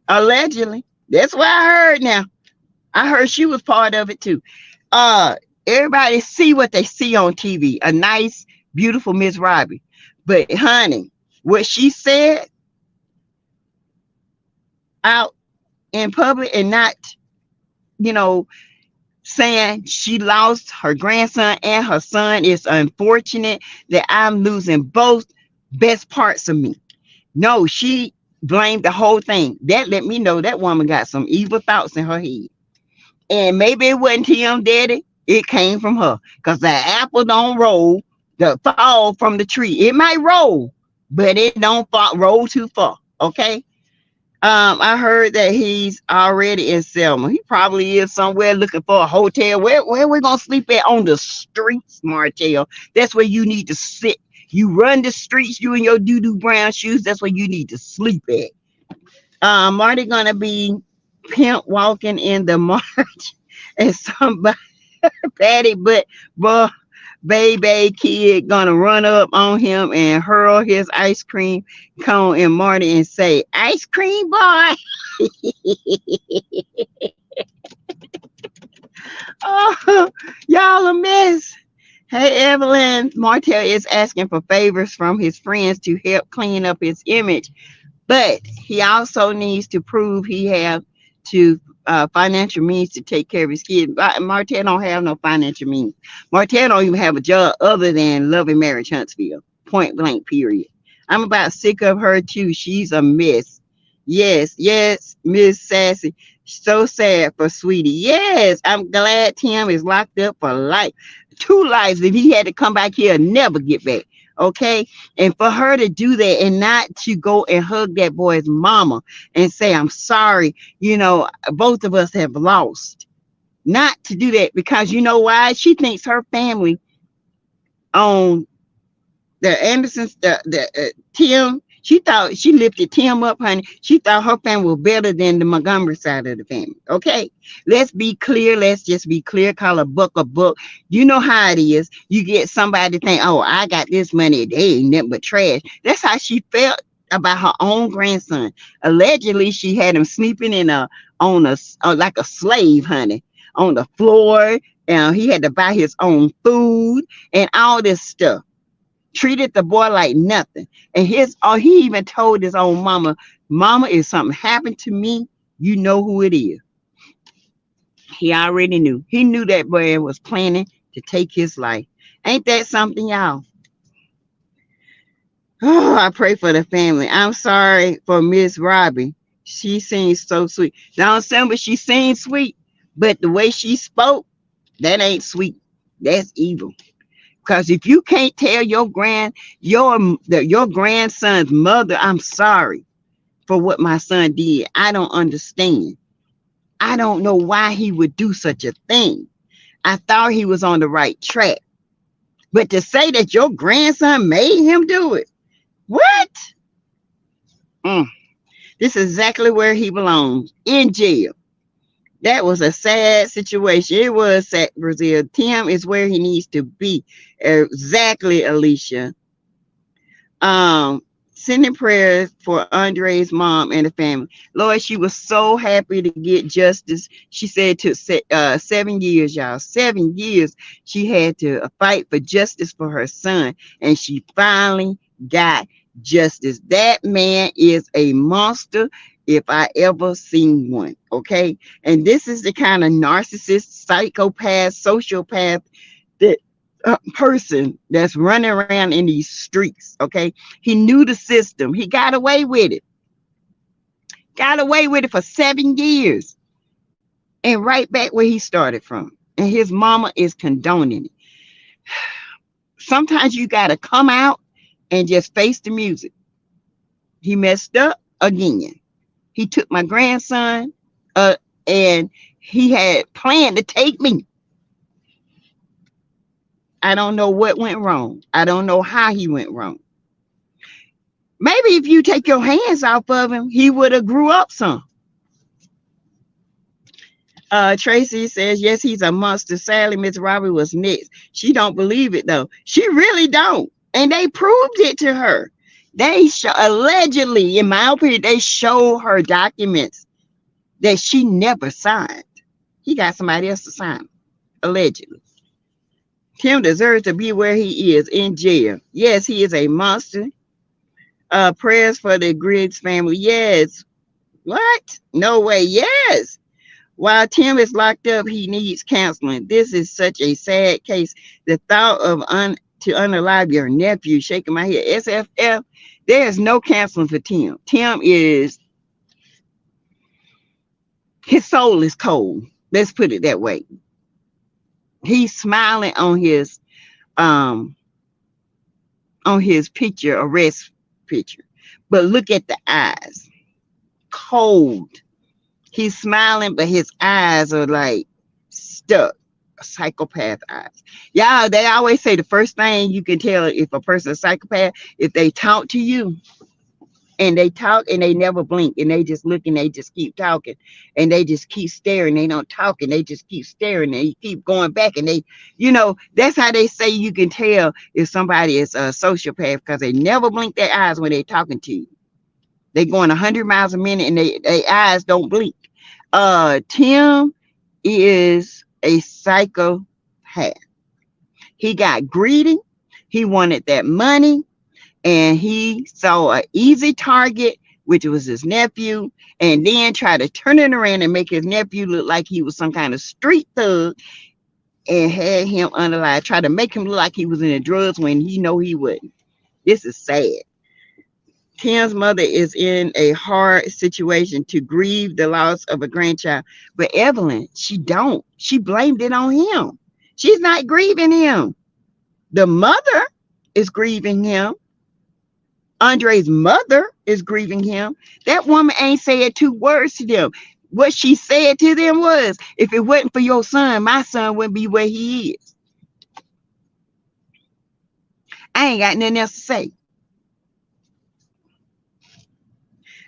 Speaker 1: Allegedly. That's what I heard now. I heard she was part of it too. Everybody see what they see on TV. A nice, beautiful Miss Robbie. But honey, what she said out in public and not, saying she lost her grandson and her son is unfortunate that I'm losing both best parts of me. No, she blamed the whole thing. That let me know that woman got some evil thoughts in her head. And maybe it wasn't Tim Daddy. It came from her. Because the apple don't fall from the tree. It might roll, but it don't roll too far. Okay. I heard that he's already in Selma. He probably is somewhere looking for a hotel. Where we gonna sleep at? On the streets, Martell. That's where you need to sit. You run the streets, you in your doo-doo brown shoes. That's where you need to sleep at. Marty gonna be pimp walking in the march, and somebody, Patty, but baby kid gonna run up on him and hurl his ice cream cone in Marty and say, "Ice cream boy." Oh, y'all a mess. Hey, Evelyn, Martell is asking for favors from his friends to help clean up his image, but he also needs to prove he have to financial means to take care of his kids. Martell don't have no financial means. Martell don't even have a job other than Loving Marriage Huntsville. Point blank, period. I'm about sick of her too. She's a mess. Yes, Miss Sassy. So sad for Sweetie. Yes, I'm glad Tim is locked up for life. 2 lives. If he had to come back here and never get back. Okay. And for her to do that and not to go and hug that boy's mama and say, "I'm sorry, both of us have lost." Not to do that, because you know why? She thinks her family on the Andersons, Tim, she thought she lifted Tim up, honey. She thought her family was better than the Montgomery side of the family. Okay, let's be clear. Let's just be clear. Call a book a book. You know how it is. You get somebody to think, "Oh, I got this money. They ain't nothing but trash." That's how she felt about her own grandson. Allegedly, she had him sleeping like a slave, honey, on the floor. And he had to buy his own food and all this stuff. Treated the boy like nothing. And he even told his own mama, "Mama, if something happened to me, you know who it is." He already knew. He knew that boy was planning to take his life. Ain't that something, y'all? Oh, I pray for the family. I'm sorry for Miss Robbie. She seems so sweet. Now, but she seems sweet, but the way she spoke, that ain't sweet. That's evil. Because if you can't tell your grandson's mother, I'm sorry for what my son did. I don't understand. I don't know why he would do such a thing. I thought he was on the right track. But to say that your grandson made him do it, what? Mm, this is exactly where he belongs, in jail. That was a sad situation. It was sad, Brazil. Tim is where he needs to be. Exactly, Alicia. um Sending prayers for Andre's mom and the family. Lord, she was so happy to get justice. She said to 7 years, y'all, 7 years she had to fight for justice for her son, and she finally got justice. That man is a monster if I ever seen one. Okay, and this is the kind of narcissist, psychopath, sociopath that person that's running around in these streets. Okay, he knew the system. He got away with it. Got away with it for 7 years, and right back where he started from. And his mama is condoning it. Sometimes you got to come out and just face the music. He messed up again. He took my grandson, and he had planned to take me. I don't know what went wrong. I don't know how he went wrong. Maybe if you take your hands off of him, he would have grew up some. Tracy says, yes, he's a monster. Sadly, Miss Robbie was next. She don't believe it, though. She really don't. And they proved it to her. They allegedly, in my opinion, they show her documents that she never signed. He got somebody else to sign them, allegedly. Tim deserves to be where he is, in jail. Yes, he is a monster. Prayers for the Griggs family. Yes. What? No way. Yes. While Tim is locked up, he needs counseling. This is such a sad case. The thought of to unalive your nephew, shaking my head. SFF, there is no counseling for Tim. Tim is, his soul is cold. Let's put it that way. He's smiling on his picture, arrest picture. But look at the eyes. Cold. He's smiling, but his eyes are like stuck. Psychopath eyes. Y'all, they always say the first thing you can tell if a person's a psychopath, if they talk to you and they talk and they never blink and they just look and they just keep talking and they just keep staring. They don't talk and they just keep staring and they keep going back and they, that's how they say you can tell if somebody is a sociopath, because they never blink their eyes when they're talking to you. They're going 100 miles a minute and their eyes don't blink. Tim is a psychopath. He got greedy. He wanted that money, and he saw an easy target, which was his nephew, and then tried to turn it around and make his nephew look like he was some kind of street thug, and had him unalive. Tried to make him look like he was in the drugs when he know he wouldn't. This is sad. Tim's mother is in a hard situation to grieve the loss of a grandchild. But Evelyn, she don't. She blamed it on him. She's not grieving him. The mother is grieving him. Andre's mother is grieving him. That woman ain't said 2 words to them. What she said to them was, if it wasn't for your son, my son wouldn't be where he is. I ain't got nothing else to say.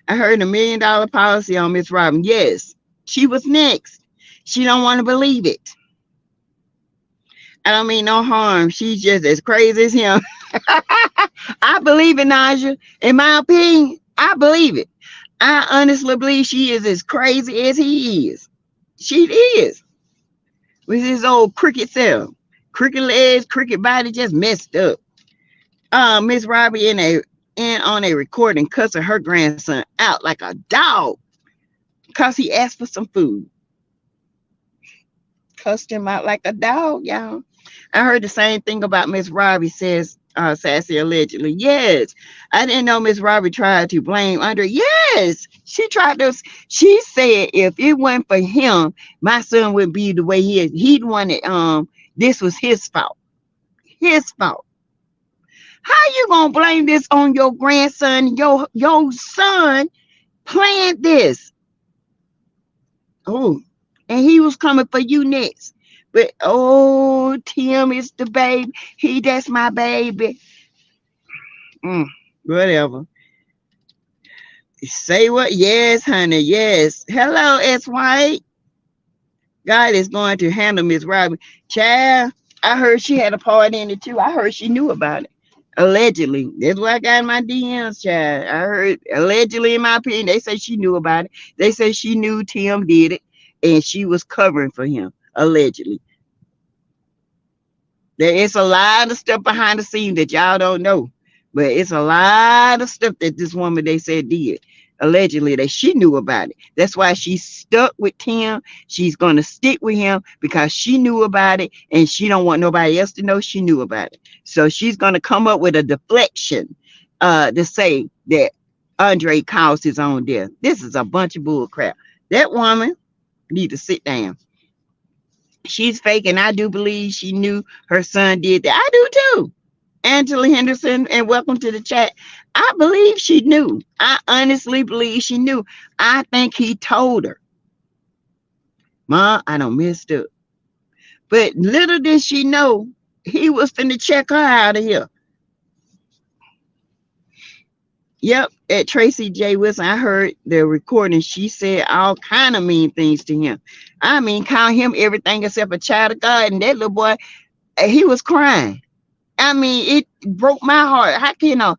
Speaker 1: I heard $1 million policy on Miss Robin. Yes, she was next. She don't want to believe it. I don't mean no harm. She's just as crazy as him. I believe it, Naja. In my opinion, I believe it. I honestly believe she is as crazy as he is. She is. With his old cricket self. Cricket legs, cricket body, just messed up. Miss Robbie in on a recording cussing her grandson out like a dog because he asked for some food. cussed him out like a dog, y'all. I heard the same thing about Miss Robbie, says Sassy allegedly. Yes. I didn't know Miss Robbie tried to blame Andre. Yes. She tried to. She said if it wasn't for him, my son wouldn't be the way he is. He'd wanted this was his fault. His fault. How you gonna blame this on your grandson? Your son planned this. Oh, and he was coming for you next. But oh, Tim is the baby. That's my baby. Mm, whatever. Say what? Yes, honey. Yes. Hello, S. White. God is going to handle Miss Robin. Child, I heard she had a part in it too. I heard she knew about it. Allegedly. That's what I got in my DMs, child. I heard allegedly, in my opinion, they say she knew about it. They say she knew Tim did it and she was covering for him. Allegedly. There is a lot of stuff behind the scenes that y'all don't know. But it's a lot of stuff that this woman, they said, did. Allegedly, that she knew about it. That's why she's stuck with Tim. She's going to stick with him because she knew about it and she don't want nobody else to know she knew about it. So she's going to come up with a deflection to say that Andre caused his own death. This is a bunch of bull crap. That woman need to sit down. She's fake, and I do believe she knew her son did that. I do too. Angela Henderson, and welcome to the chat. I believe she knew. I honestly believe she knew. I think he told her, "Ma, I don't messed up." But little did she know he was finna check her out of here. Yep, at Tracy J. Wilson, I heard the recording. She said all kind of mean things to him. I mean, call him everything except a child of God. And that little boy, he was crying. I mean, it broke my heart. How can you know?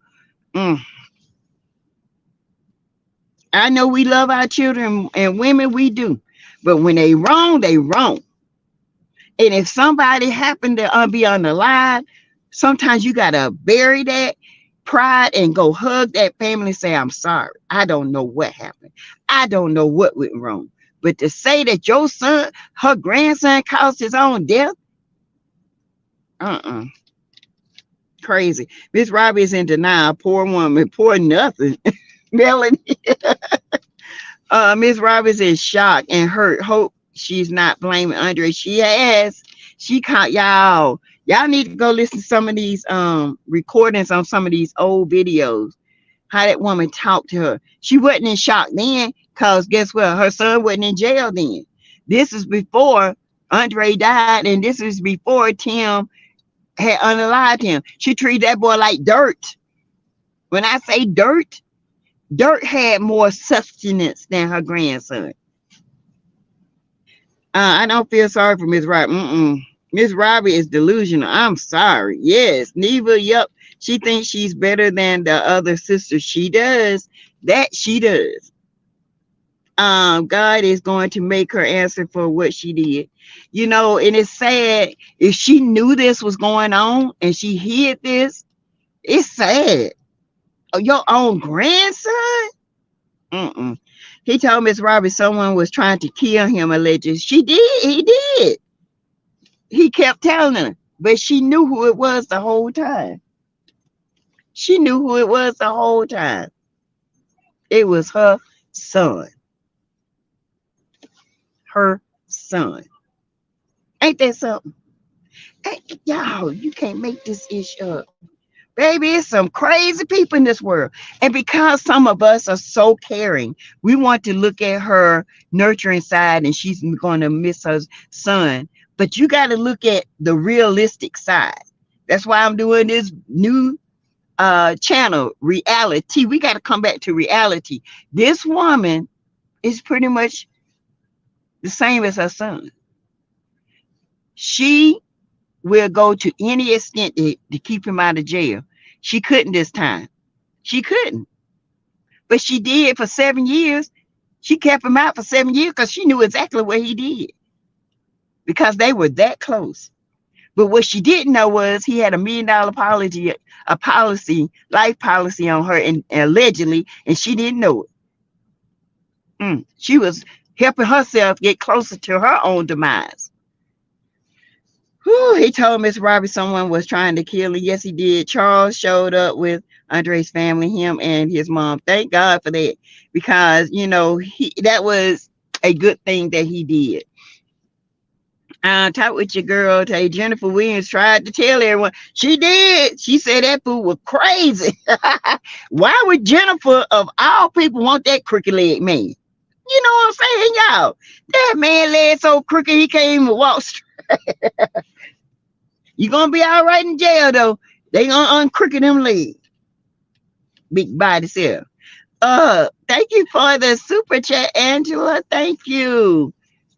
Speaker 1: I know we love our children and women, we do. But when they wrong, they wrong. And if somebody happened to be on the line, sometimes you got to bury that pride and go hug that family and say, I'm sorry. I don't know what happened. I don't know what went wrong. But to say that your son, her grandson caused his own death, crazy. Miss Robbie is in denial. Poor woman. Poor nothing. Melanie. Miss Robbie is in shock and hurt. Hope she's not blaming Andre. She has. She caught y'all. Y'all need to go listen to some of these recordings on some of these old videos. How that woman talked to her. She wasn't in shock then, because guess what? Her son wasn't in jail then. This is before Andre died, and this is before Tim had unalived him. She treated that boy like dirt. When I say dirt, dirt had more substance than her grandson. I don't feel sorry for Miss Robbie. Miss Robbie is delusional. I'm sorry. Yes, Neva, yep. She thinks she's better than the other sister. She does. That she does. God is going to make her answer for what she did. You know, and it's sad. If she knew this was going on and she hid this, it's sad. Your own grandson? He told Miss Robbie someone was trying to kill him, allegedly. She did. He did. He kept telling her, but she knew who it was the whole time. She knew who it was the whole time. It was her son. Her son. Ain't that something? Y'all, you can't make this issue up. Baby, it's some crazy people in this world. And because some of us are so caring, we want to look at her nurturing side and she's going to miss her son. But you got to look at the realistic side. That's why I'm doing this new channel, reality. We got to come back to reality. This woman is pretty much the same as her son. She will go to any extent to keep him out of jail. She couldn't this time. She couldn't. But she did for 7 years. She kept him out for 7 years because she knew exactly what he did. Because they were that close. But what she didn't know was he had $1 million life policy on her, and allegedly, and she didn't know it. She was helping herself get closer to her own demise. Whew, he told Miss Robbie someone was trying to kill her. Yes, he did. Charles showed up with Andre's family, him and his mom. Thank God for that, because that was a good thing that he did. Talk with your girl. Tay Jennifer Williams tried to tell everyone. She did. She said that fool was crazy. Why would Jennifer, of all people, want that crooked leg man? You know what I'm saying, y'all? That man leg so crooked he can't even walk straight. You gonna be all right in jail though. They gonna uncrooked them legs. Big body self. Thank you for the super chat, Angela. Thank you.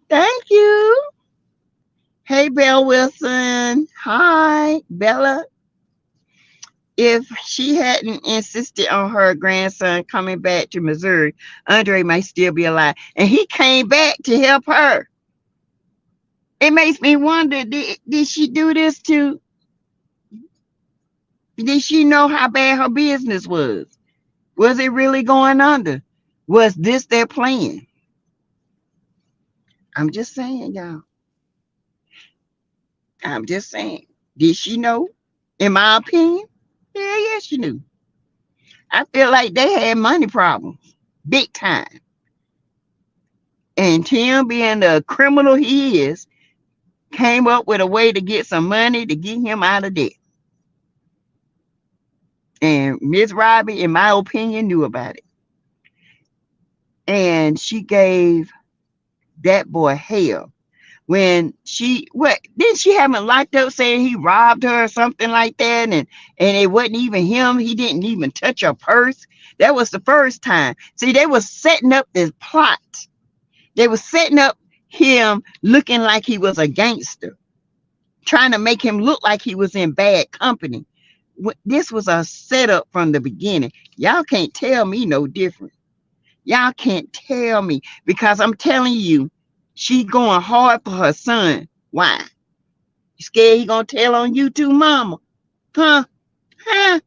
Speaker 1: Thank you. Hey, Belle Wilson. Hi, Bella. If she hadn't insisted on her grandson coming back to Missouri, Andre might still be alive. And he came back to help her. It makes me wonder, did she do this to, did she know how bad her business was? Was it really going under? Was this their plan? I'm just saying, y'all. I'm just saying. Did she know? In my opinion, yeah, she knew. I feel like they had money problems, big time. And Tim, being the criminal he is, came up with a way to get some money to get him out of debt. And Miss Robbie, in my opinion, knew about it. And she gave that boy hell. When didn't she have him locked up saying he robbed her or something like that? And it wasn't even him. He didn't even touch her purse. That was the first time. See, they were setting up this plot. They were setting up him looking like he was a gangster, trying to make him look like he was in bad company. This was a setup from the beginning. Y'all can't tell me no different. Y'all can't tell me, because I'm telling you, she going hard for her son. Why? You scared he gonna tell on you too, mama? Huh? Huh?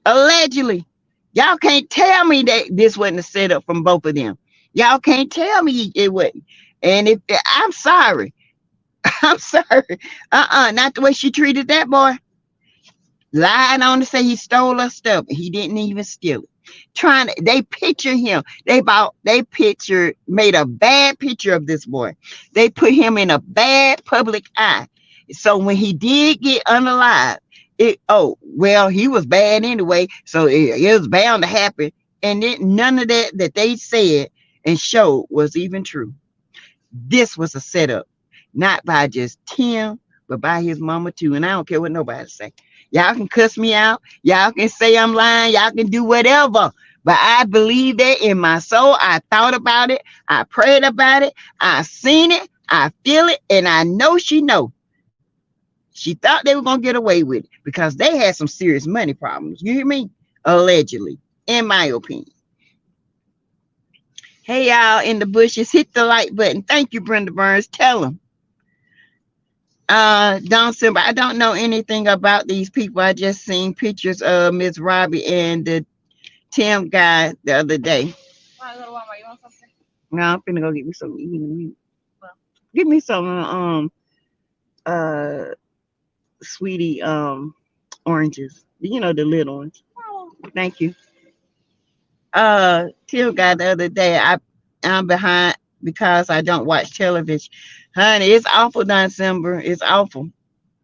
Speaker 1: Allegedly. Y'all can't tell me that this wasn't a setup from both of them. Y'all can't tell me it wasn't. And if I'm sorry. I'm sorry. Not the way she treated that boy. Lied on to say he stole her stuff. He didn't even steal it. They picture him. They made a bad picture of this boy. They put him in a bad public eye. So when he did get unalive, he was bad anyway. So it was bound to happen. And then none of that they said and showed was even true. This was a setup, not by just Tim, but by his mama too. And I don't care what nobody say. Y'all can cuss me out. Y'all can say I'm lying. Y'all can do whatever. But I believe that in my soul. I thought about it. I prayed about it. I seen it. I feel it. And I know she know. She thought they were going to get away with it because they had some serious money problems. You hear me? Allegedly, in my opinion. Hey, y'all in the bushes, hit the like button. Thank you, Brenda Burns. Tell them. Don Simba, I don't know anything about these people. I just seen pictures of Miss Robbie and the Tim guy the other day.
Speaker 2: Want to go to Walmart? You want something?
Speaker 1: No, I'm finna go get me some. Give me some sweetie oranges. You know, the little ones. Thank you. Tim guy the other day. I'm behind because I don't watch television. Honey, it's awful, December. It's awful.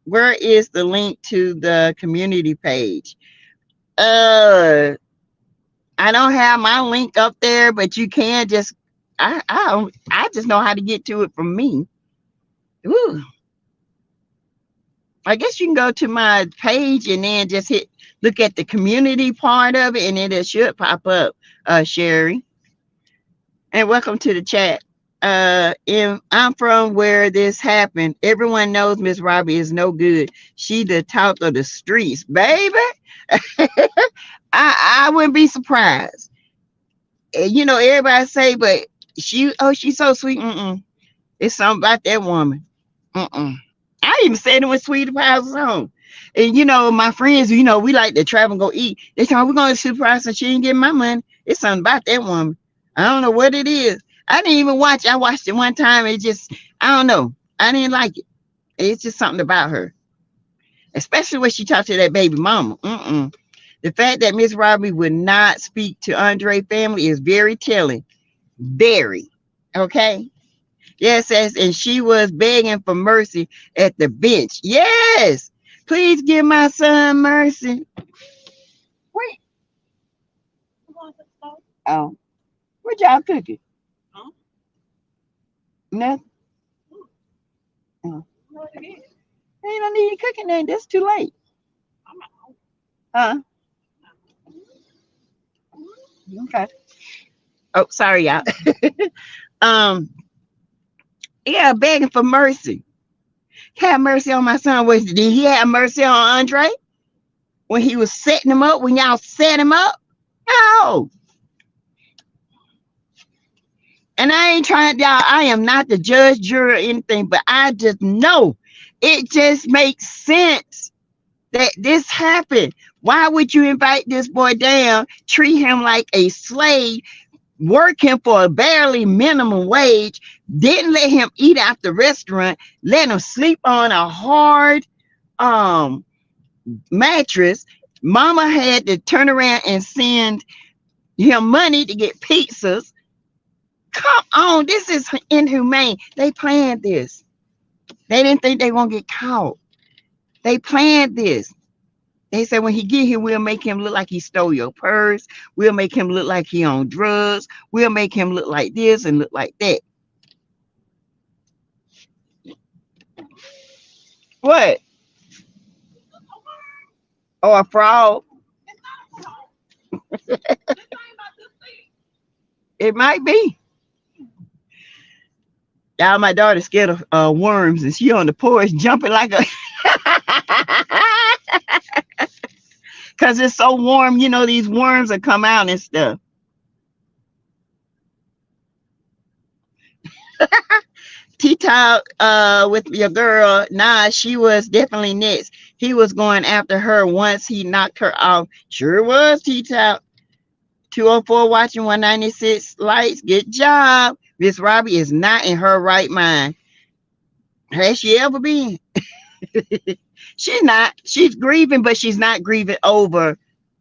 Speaker 1: Where is the link to the community page? I don't have my link up there, but you can just I just know how to get to it from me. Ooh. I guess you can go to my page and then just look at the community part of it, and then it should pop up, Sherry. And welcome to the chat. I'm from where this happened. Everyone knows Miss Robbie is no good. She the talk of the streets, baby. I wouldn't be surprised. You know, everybody say, but she's so sweet. It's something about that woman. I even said it when Sweetie Pie was on. And you know, my friends, you know, we like to travel and go eat. They tell me we're going to Superprice and she ain't getting my money. It's something about that woman. I don't know what it is. I didn't even watch. I watched it one time. It just, I don't know. I didn't like it. It's just something about her, especially when she talked to that baby mama. The fact that Miss Robbie would not speak to Andre family is very telling. Very. Okay. Yes, yes, and she was begging for mercy at the bench. Yes. Please give my son mercy. Wait.
Speaker 2: You going to the store?
Speaker 1: Oh. What y'all cooking?
Speaker 2: Huh?
Speaker 1: Nothing. Oh.
Speaker 2: You know what it is?
Speaker 1: Ain't no need cooking then. That's too late.
Speaker 2: I'm not home.
Speaker 1: Huh? Okay. Oh, sorry, y'all. um, yeah, begging for mercy. Have mercy on my son. Did he have mercy on Andre when he was setting him up? When y'all set him up? No. And I ain't trying, y'all. I am not the judge, jury, or anything, but I just know it just makes sense that this happened. Why would you invite this boy down, treat him like a slave, working for a barely minimum wage, didn't let him eat out the restaurant, let him sleep on a hard mattress? Mama had to turn around and send him money to get pizzas. Come on, this is inhumane. They planned this. They didn't think they won't get caught. They planned this. They said when he get here, we'll make him look like he stole your purse. We'll make him look like he on drugs. We'll make him look like this and look like that. What? Oh, a fraud? It might be. Y'all, my daughter's scared of worms, and she on the porch jumping like a. Cause it's so warm, you know, these worms will come out and stuff. T-Top with your girl, nah, she was definitely next. He was going after her once he knocked her off. Sure was, T-Top. 204 watching 196 likes. Good job. Miss Robbie is not in her right mind. Has she ever been? She's not. She's grieving, but she's not grieving over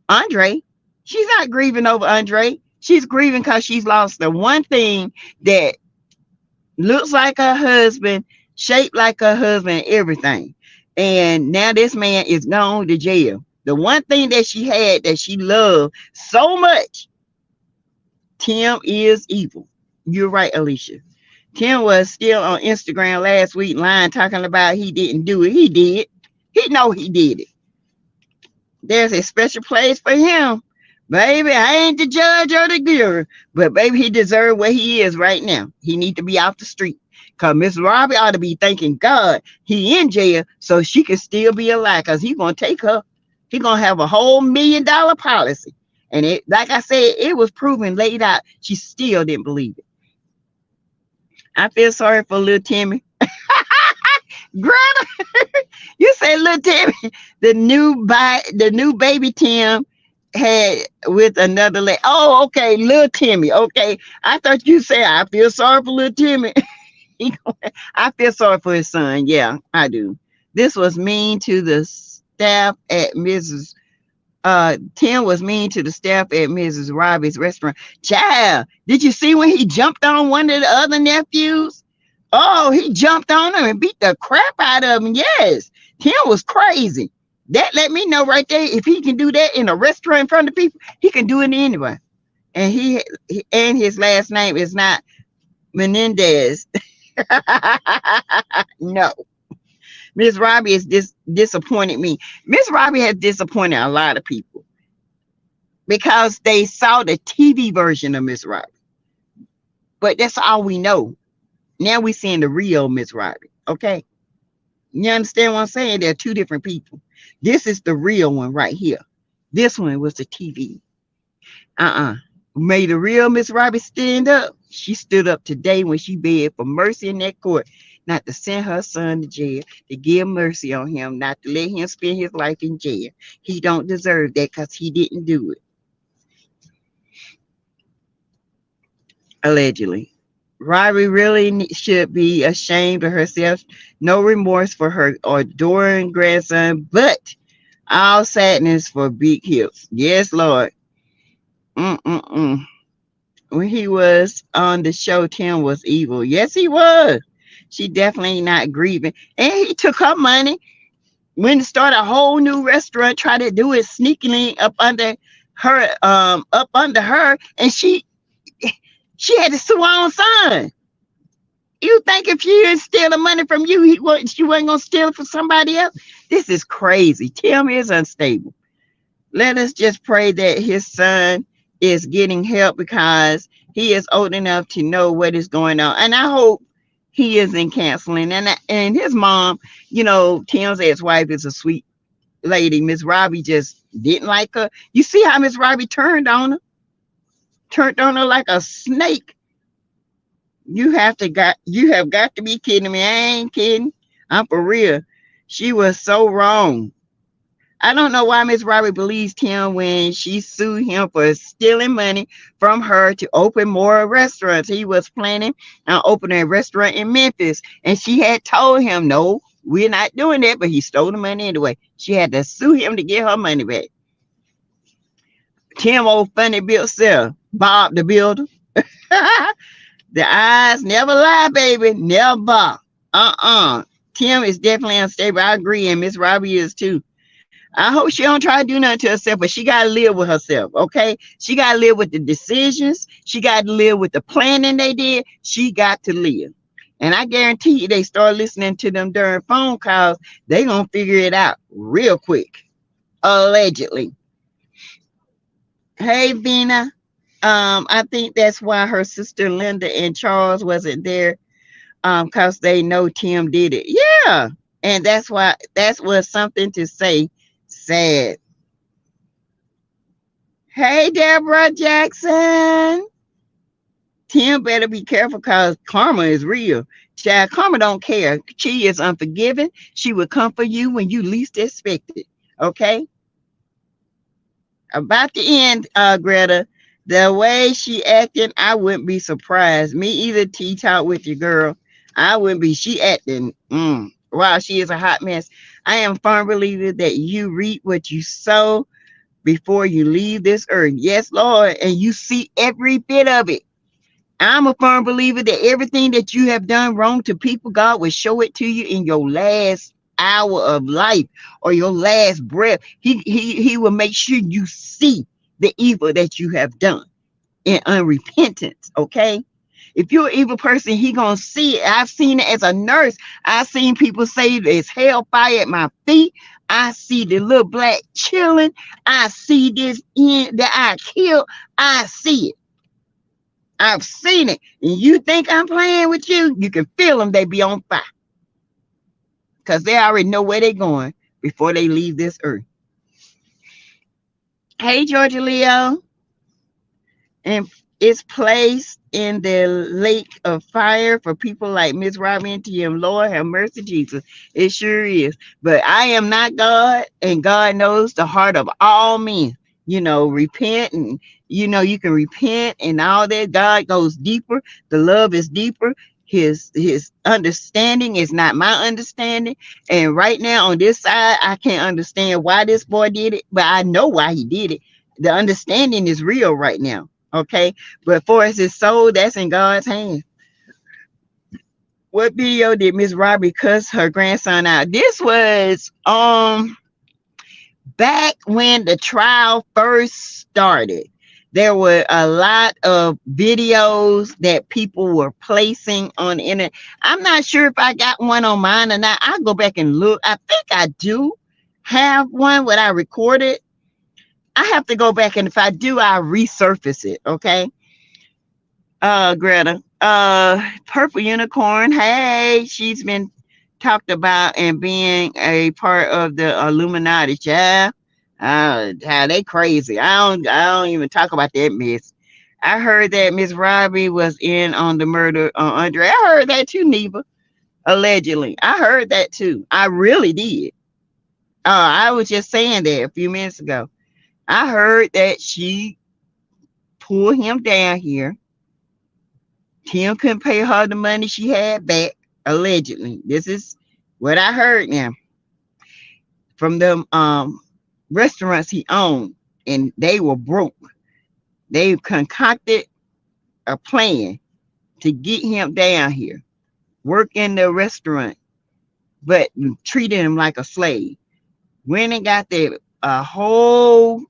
Speaker 1: Andre. She's not grieving over Andre. She's grieving because she's lost the one thing that looks like her husband, shaped like her husband, everything. And now this man is gone to jail. The one thing that she had that she loved so much, Tim is evil. You're right, Alicia. Tim was still on Instagram last week lying, talking about he didn't do it. He did. He know he did it. There's a special place for him. Baby, I ain't the judge or the jury, but baby, he deserves where he is right now. He need to be off the street. Cause Miss Robbie ought to be thanking God he in jail so she can still be alive. Cause he gonna take her. He gonna have a whole $1 million policy. And it, like I said, it was proven laid out. She still didn't believe it. I feel sorry for little Timmy. Greta, you say little Timmy, the new baby Tim had with another leg. Oh, okay, little Timmy. Okay, I thought you said I feel sorry for little Timmy. I feel sorry for his son. Yeah, I do. This was mean to the staff at Mrs. Tim was mean to the staff at Mrs. Robbie's restaurant. Child, did you see when he jumped on one of the other nephews? Oh, he jumped on him and beat the crap out of him. Yes, Tim was crazy. That let me know right there. If he can do that in a restaurant in front of people, he can do it anywhere. And he and his last name is not Menendez. No. Miss Robbie is disappointed me. Miss Robbie has disappointed a lot of people because they saw the TV version of Miss Robbie. But that's all we know. Now we're seeing the real Miss Robbie. Okay. You understand what I'm saying? They're two different people. This is the real one right here. This one was the TV. Made the real Miss Robbie stand up. She stood up today when she begged for mercy in that court, not to send her son to jail, to give mercy on him, not to let him spend his life in jail. He don't deserve that because he didn't do it. Allegedly. Robbie really should be ashamed of herself. No remorse for her adoring grandson, but all sadness for big hips. Yes, Lord. Mm-mm-mm. When he was on the show, Tim was evil. Yes, he was. She definitely not grieving. And he took her money, went to start a whole new restaurant, tried to do it sneakily up under her, and she had to sue her own son. You think if she didn't steal the money from you, she wasn't gonna steal it from somebody else? This is crazy. Tim is unstable. Let us just pray that his son is getting help because he is old enough to know what is going on. And I hope he is in counseling. And his mom, Tim's ex-wife is a sweet lady. Miss Robbie just didn't like her. You see how Miss Robbie turned on her like a snake. You have got to be kidding me. I ain't kidding. I'm for real. She was so wrong. I don't know why Miss Robbie believes Tim when she sued him for stealing money from her to open more restaurants. He was planning on opening a restaurant in Memphis, and she had told him, "No, we're not doing that." But he stole the money anyway. She had to sue him to get her money back. Tim, old funny built self, Bob the Builder. The eyes never lie, baby, never. Tim is definitely unstable. I agree, and Miss Robbie is too. I hope she don't try to do nothing to herself, but she gotta live with herself, okay? She gotta live with the decisions. She got to live with the planning they did. She got to live. And I guarantee you, they start listening to them during phone calls, they gonna figure it out real quick. Allegedly. Hey, Vina. I think that's why her sister Linda and Charles wasn't there, because they know Tim did it. Yeah. And that was something to say. Sad. Hey, Deborah Jackson. Tim better be careful because karma is real. Child, karma don't care. She is unforgiving. She will come for you when you least expect it. Okay? About the end, Greta. The way she acting, I wouldn't be surprised. Me either, T talk with your girl. I wouldn't be. She acting. Wow, she is a hot mess. I am firm believer that you reap what you sow before you leave this earth. Yes, Lord. And you see every bit of it. I'm a firm believer that everything that you have done wrong to people, God will show it to you in your last hour of life or your last breath. He will make sure you see the evil that you have done in unrepentance. Okay. If you're an evil person, he gonna see it. I've seen it as a nurse. I've seen people say there's hellfire at my feet. I see the little black chilling. I see this in that I killed. I see it. I've seen it. And you think I'm playing with you? You can feel them. They be on fire because they already know where they're going before they leave this earth. Hey, Georgia Leo. And it's placed in the lake of fire for people like Miss Robbie and Tim. Lord have mercy, Jesus. It sure is. But I am not God, and God knows the heart of all men. Repent, and you can repent and all that. God goes deeper. The love is deeper. His understanding is not my understanding. And right now on this side, I can't understand why this boy did it, but I know why he did it. The understanding is real right now. Okay, but for his soul, that's in God's hands. What video did Miss Robbie cuss her grandson out? This was back when the trial first started. There were a lot of videos that people were placing on the internet. I'm not sure if I got one on mine or not. I'll go back and look. I think I do have one what I recorded. I have to go back, and if I do, I'll resurface it. Okay. Greta. Purple Unicorn. Hey, she's been talked about and being a part of the Illuminati. Yeah. How they crazy. I don't even talk about that mess. I heard that Miss Robbie was in on the murder on Andre. I heard that too, Neva. Allegedly. I heard that too. I really did. I was just saying that a few minutes ago. I heard that she pulled him down here Tim couldn't pay her the money she had back, allegedly. This is what I heard now from the restaurants he owned, and they were broke. They concocted a plan to get him down here, work in the restaurant, but treated him like a slave. Went and got the whole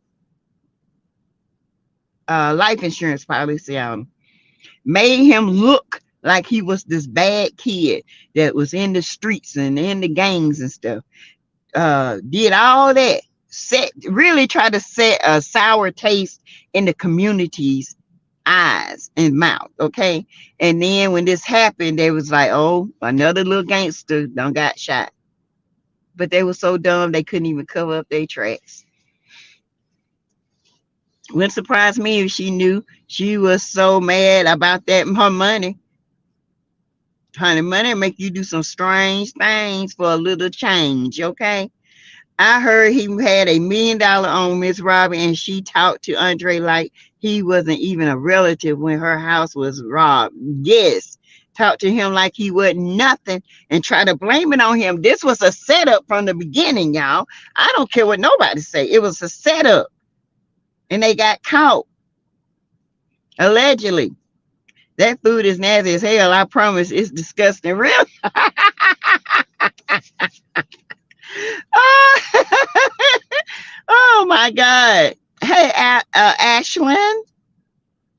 Speaker 1: life insurance policy on him. Made him look like he was this bad kid that was in the streets and in the gangs and stuff. Did all that. Really tried to set a sour taste in the community's eyes and mouth. Okay. And then when this happened, they was like, oh, another little gangster done got shot. But they were so dumb they couldn't even cover up their tracks. Wouldn't surprise me if she knew. She was so mad about that her money. Honey, money make you do some strange things for a little change, okay? I heard he had $1 million on Miss Robbie, and she talked to Andre like he wasn't even a relative when her house was robbed. Yes, talked to him like he wasn't nothing and try to blame it on him. This was a setup from the beginning, y'all. I don't care what nobody say. It was a setup, and they got caught, allegedly. That food is nasty as hell. I promise it's disgusting. Really? Oh my God. Hey, Ashlyn,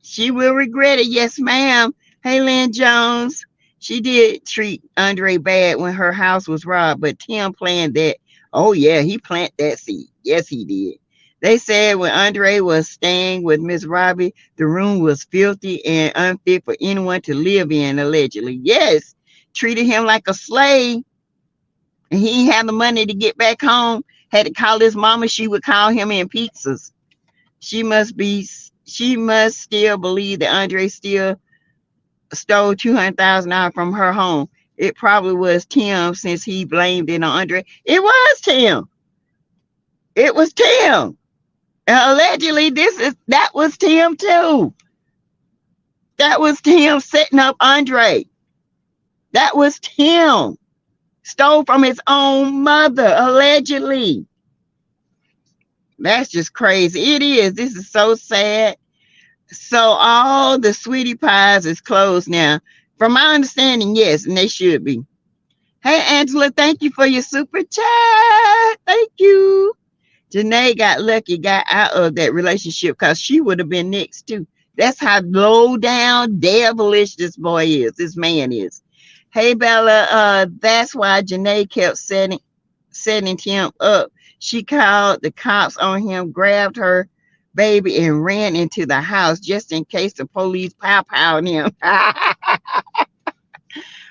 Speaker 1: she will regret it. Yes, ma'am. Hey, Lynn Jones. She did treat Andre bad when her house was robbed, but Tim planned that. Oh, yeah, he planted that seed. Yes, he did. They said when Andre was staying with Miss Robbie, the room was filthy and unfit for anyone to live in, allegedly. Yes, treated him like a slave. And he didn't have the money to get back home. Had to call his mama. She would call him in pizzas. She must still believe that Andre still stole $200,000 from her home. It probably was Tim, since he blamed it on Andre. It was Tim. It was Tim. Allegedly, that was Tim too. That was Tim setting up Andre. That was Tim. Stole from his own mother, allegedly. That's just crazy. It is. This is so sad. So all the sweetie pies is closed now. From my understanding, yes, and they should be. Hey, Angela, thank you for your super chat. Thank you. Janae got lucky, got out of that relationship because she would have been next too. That's how low down, devilish this boy is. This man is. Hey, Bella, that's why Janae kept setting him up. She called the cops on him, grabbed her baby, and ran into the house just in case the police pow-powed him.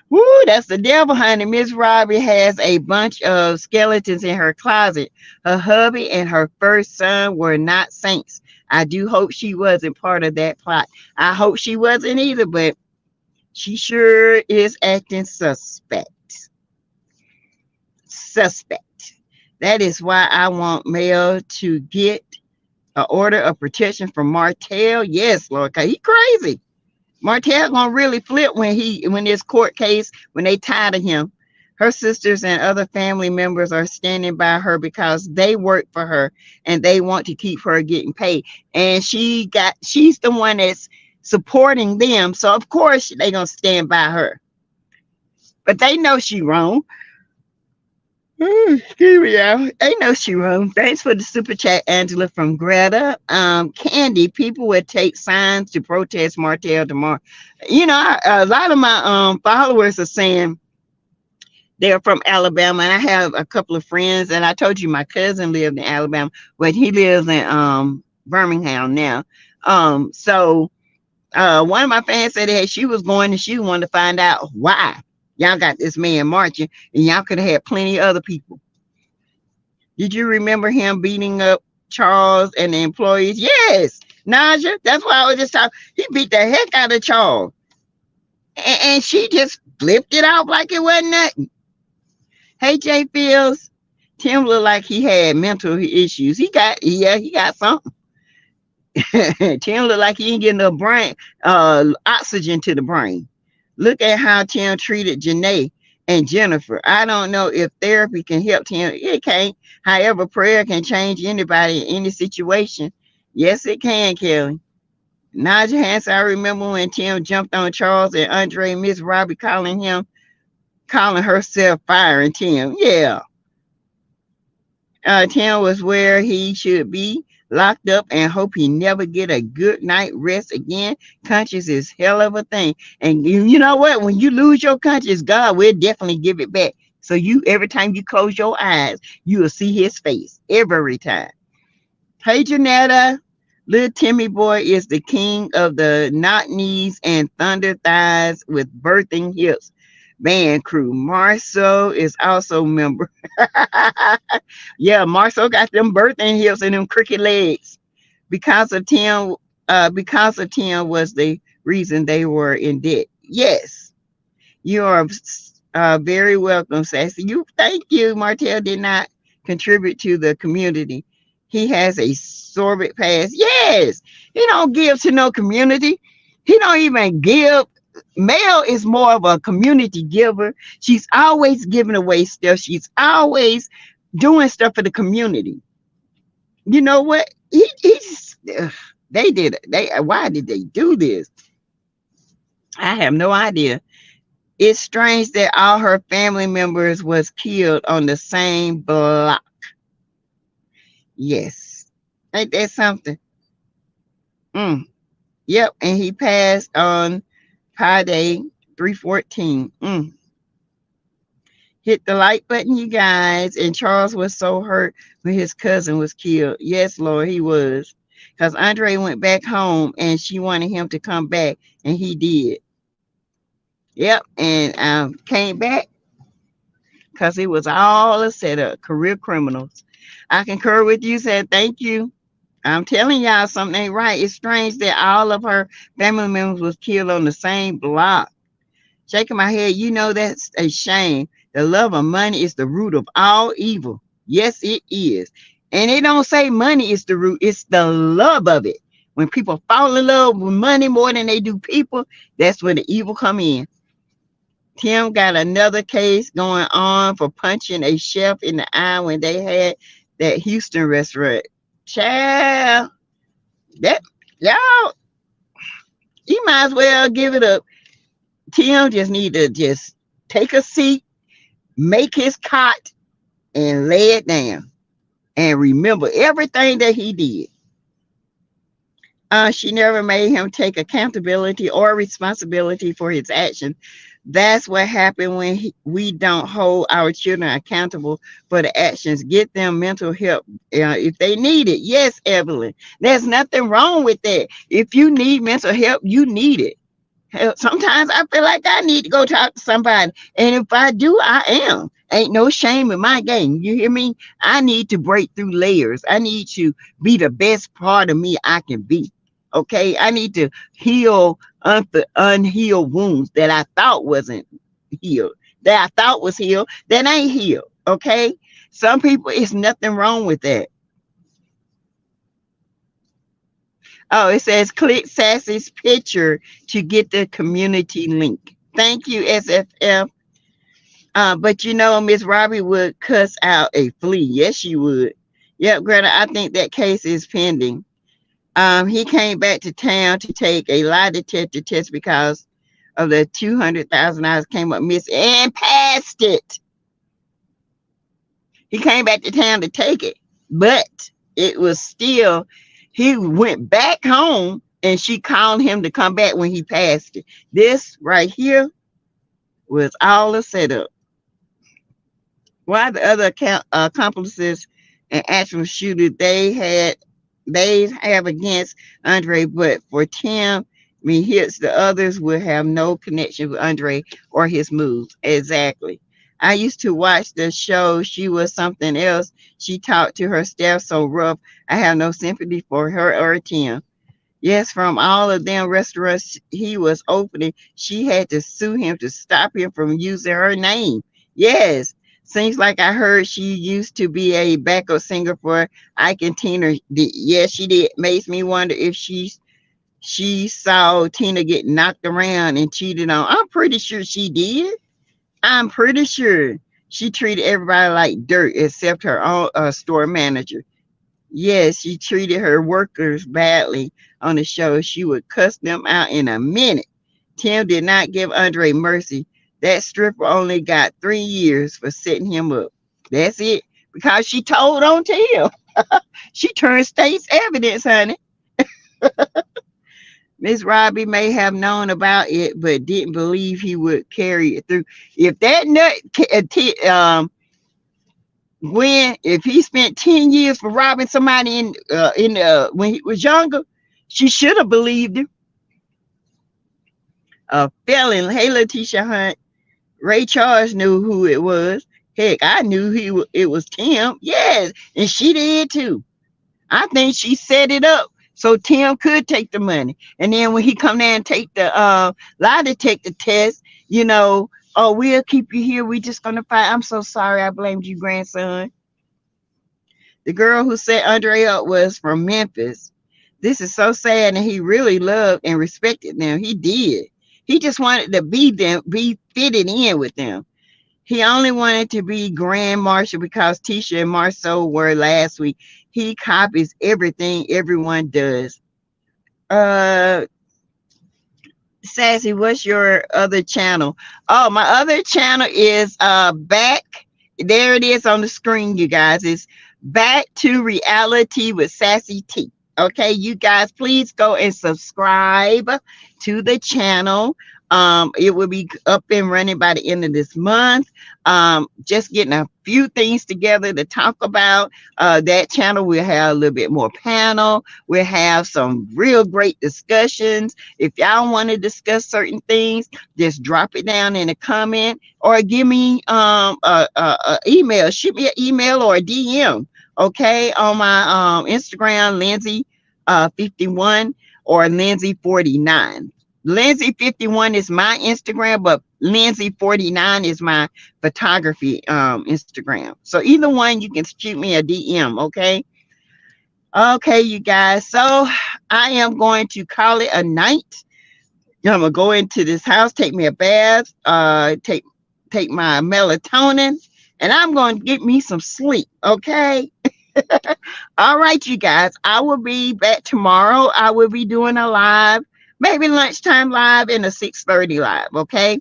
Speaker 1: Woo, that's the devil, honey. Miss Robbie has a bunch of skeletons in her closet. Her hubby and her first son were not saints. I do hope she wasn't part of that plot. I hope she wasn't either, but she sure is acting suspect. Suspect. That is why I want Mel to get an order of protection from Martell. Yes, Lord, because he crazy. Martell gonna really flip when this court case, when they tired of him. Her sisters and other family members are standing by her because they work for her and they want to keep her getting paid. And she's the one that's supporting them. So of course they gonna stand by her. But they know she wrong. Excuse me, y'all. They know she wrong. Thanks for the super chat, Angela from Greta. Candy, people would take signs to protest Martell tomorrow. You know, a lot of my followers are saying they're from Alabama, and I have a couple of friends, and I told you my cousin lived in Alabama, but he lives in Birmingham now. So one of my fans said that she was going and she wanted to find out why y'all got this man marching, and y'all could have had plenty of other people. Did you remember him beating up Charles and the employees? Yes, Naja. That's why I was just talking. He beat the heck out of Charles, and she just flipped it off like it wasn't nothing. Hey, Jay Fields. Tim looked like he had mental issues. He got something. Tim look like he ain't getting enough brain oxygen to the brain. Look at how Tim treated Janae and Jennifer. I don't know if therapy can help Tim. It can't. However, prayer can change anybody in any situation. Yes, it can, Kelly. Naja Hanson, I remember when Tim jumped on Charles and Andre, Miss Robbie calling herself firing Tim. Yeah. Tim was where he should be, locked up, and hope he never get a good night rest again. Conscience is hell of a thing. And you know what? When you lose your conscience, God will definitely give it back. So you every time you close your eyes, you will see his face every time. Hey Janetta, little Timmy boy is the king of the knock knees and thunder thighs with birthing hips. Band crew. Marceau is also member. Yeah, Marceau got them birthing hips and them crooked legs. Because of Tim, because of Tim was the reason they were in debt. Yes, you are very welcome, Sassy. You thank you. Martell did not contribute to the community. He has a sordid past. Yes, he don't give to no community. He don't even give. Mel is more of a community giver. She's always giving away stuff. She's always doing stuff for the community. You know what? He's they did it. They why did they do this? I have no idea. It's strange that all her family members was killed on the same block. Yes. Ain't that something? Mm. Yep. And he passed on Pi Day 314. Hit the like button, you guys. And Charles was so hurt when his cousin was killed. Yes, Lord, he was. Because Andre went back home and she wanted him to come back, and he did. Yep. And came back because it was all a setup. Career criminals. I concur with you, said thank you. I'm telling y'all something ain't right. It's strange that all of her family members was killed on the same block. Shaking my head, you know that's a shame. The love of money is the root of all evil. Yes, it is. And it don't say money is the root, it's the love of it. When people fall in love with money more than they do people, that's when the evil come in. Tim got another case going on for punching a chef in the eye when they had that Houston restaurant. Child, that y'all, you might as well give it up. Tim just need to just take a seat, make his cot, and lay it down. And remember everything that he did. She never made him take accountability or responsibility for his actions. That's what happened when we don't hold our children accountable for the actions. Get them mental help if they need it. Yes, Evelyn. There's nothing wrong with that. If you need mental help, you need it. Hell, sometimes I feel like I need to go talk to somebody. And if I do, I am. Ain't no shame in my game. You hear me? I need to break through layers. I need to be the best part of me I can be. Okay, I need to heal unhealed wounds that I thought wasn't healed, that I thought was healed, that ain't healed. Okay, some people, it's nothing wrong with that. Oh, it says click Sassy's picture to get the community link. Thank you, SFF. But you know, Miss Robbie would cuss out a flea. Yes, she would. Yep, Greta, I think that case is pending. He came back to town to take a lie detector test because of the $200,000 came up missing and passed it. He came back to town to take it, but it was still, he went back home and she called him to come back when he passed it. This right here was all a setup. Why the other accomplices and actual shooter they have against Andre, but for Tim, I mean, hits the others will have no connection with Andre or his moves. Exactly. I used to watch the show. She was something else. She talked to her staff so rough. I have no sympathy for her or Tim. Yes, from all of them restaurants he was opening, she had to sue him to stop him from using her name. Yes. Seems like I heard she used to be a backup singer for Ike and Tina. Yes, she did. Makes me wonder if she saw Tina get knocked around and cheated on. I'm pretty sure she did. I'm pretty sure she treated everybody like dirt except her own store manager. Yes, she treated her workers badly on the show. She would cuss them out in a minute. Tim did not give Andre mercy. That stripper only got 3 years for setting him up. That's it. Because she told on Tim. She turned state's evidence, honey. Miss Robbie may have known about it, but didn't believe he would carry it through. If that nut, when if he spent 10 years for robbing somebody in when he was younger, she should have believed him. A felon. Hey, Letitia Hunt. Ray Charles knew who it was. Heck, I knew it was Tim. Yes, and she did too. I think she set it up so Tim could take the money. And then when he come there and take the lie detector test, oh, we'll keep you here. We just gonna fight. I'm so sorry. I blamed you, grandson. The girl who set Andre up was from Memphis. This is so sad, and he really loved and respected them. He did. He just wanted to be fitted in with them. He only wanted to be Grand Marshal because Tisha and Marceau were last week. He copies everything everyone does. Uh, Sassy, what's your other channel? Oh, my other channel is back. There it is on the screen, you guys. It's Back to Reality with Sassy T. Okay, you guys, please go and subscribe to the channel. It will be up and running by the end of this month. Just getting a few things together to talk about. That channel will have a little bit more panel. We'll have some real great discussions. If y'all want to discuss certain things, just drop it down in a comment or give me a email. Shoot me an email or a DM. Okay, on my Instagram, Lindsay 51 or Lindsay 49. Lindsay 51 is my Instagram, but Lindsay 49 is my photography Instagram. So either one, you can shoot me a DM, okay? Okay, you guys. So I am going to call it a night. I'm gonna go into this house, take me a bath, take my melatonin, and I'm gonna get me some sleep, okay? All right, you guys. I will be back tomorrow. I will be doing a live, maybe lunchtime live and a 6:30 live. Okay.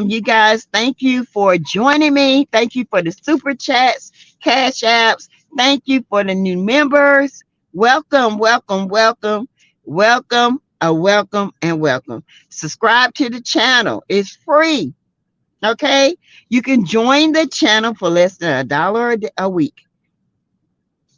Speaker 1: You guys, thank you for joining me. Thank you for the super chats, cash apps. Thank you for the new members. Welcome, welcome, welcome, welcome, welcome, and welcome. Subscribe to the channel. It's free. Okay. You can join the channel for less than $1 a week.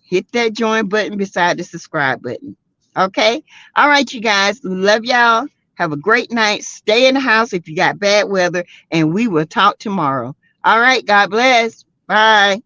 Speaker 1: Hit that join button beside the subscribe button. Okay. All right, you guys. Love y'all. Have a great night. Stay in the house if you got bad weather, and we will talk tomorrow. All right. God bless. Bye.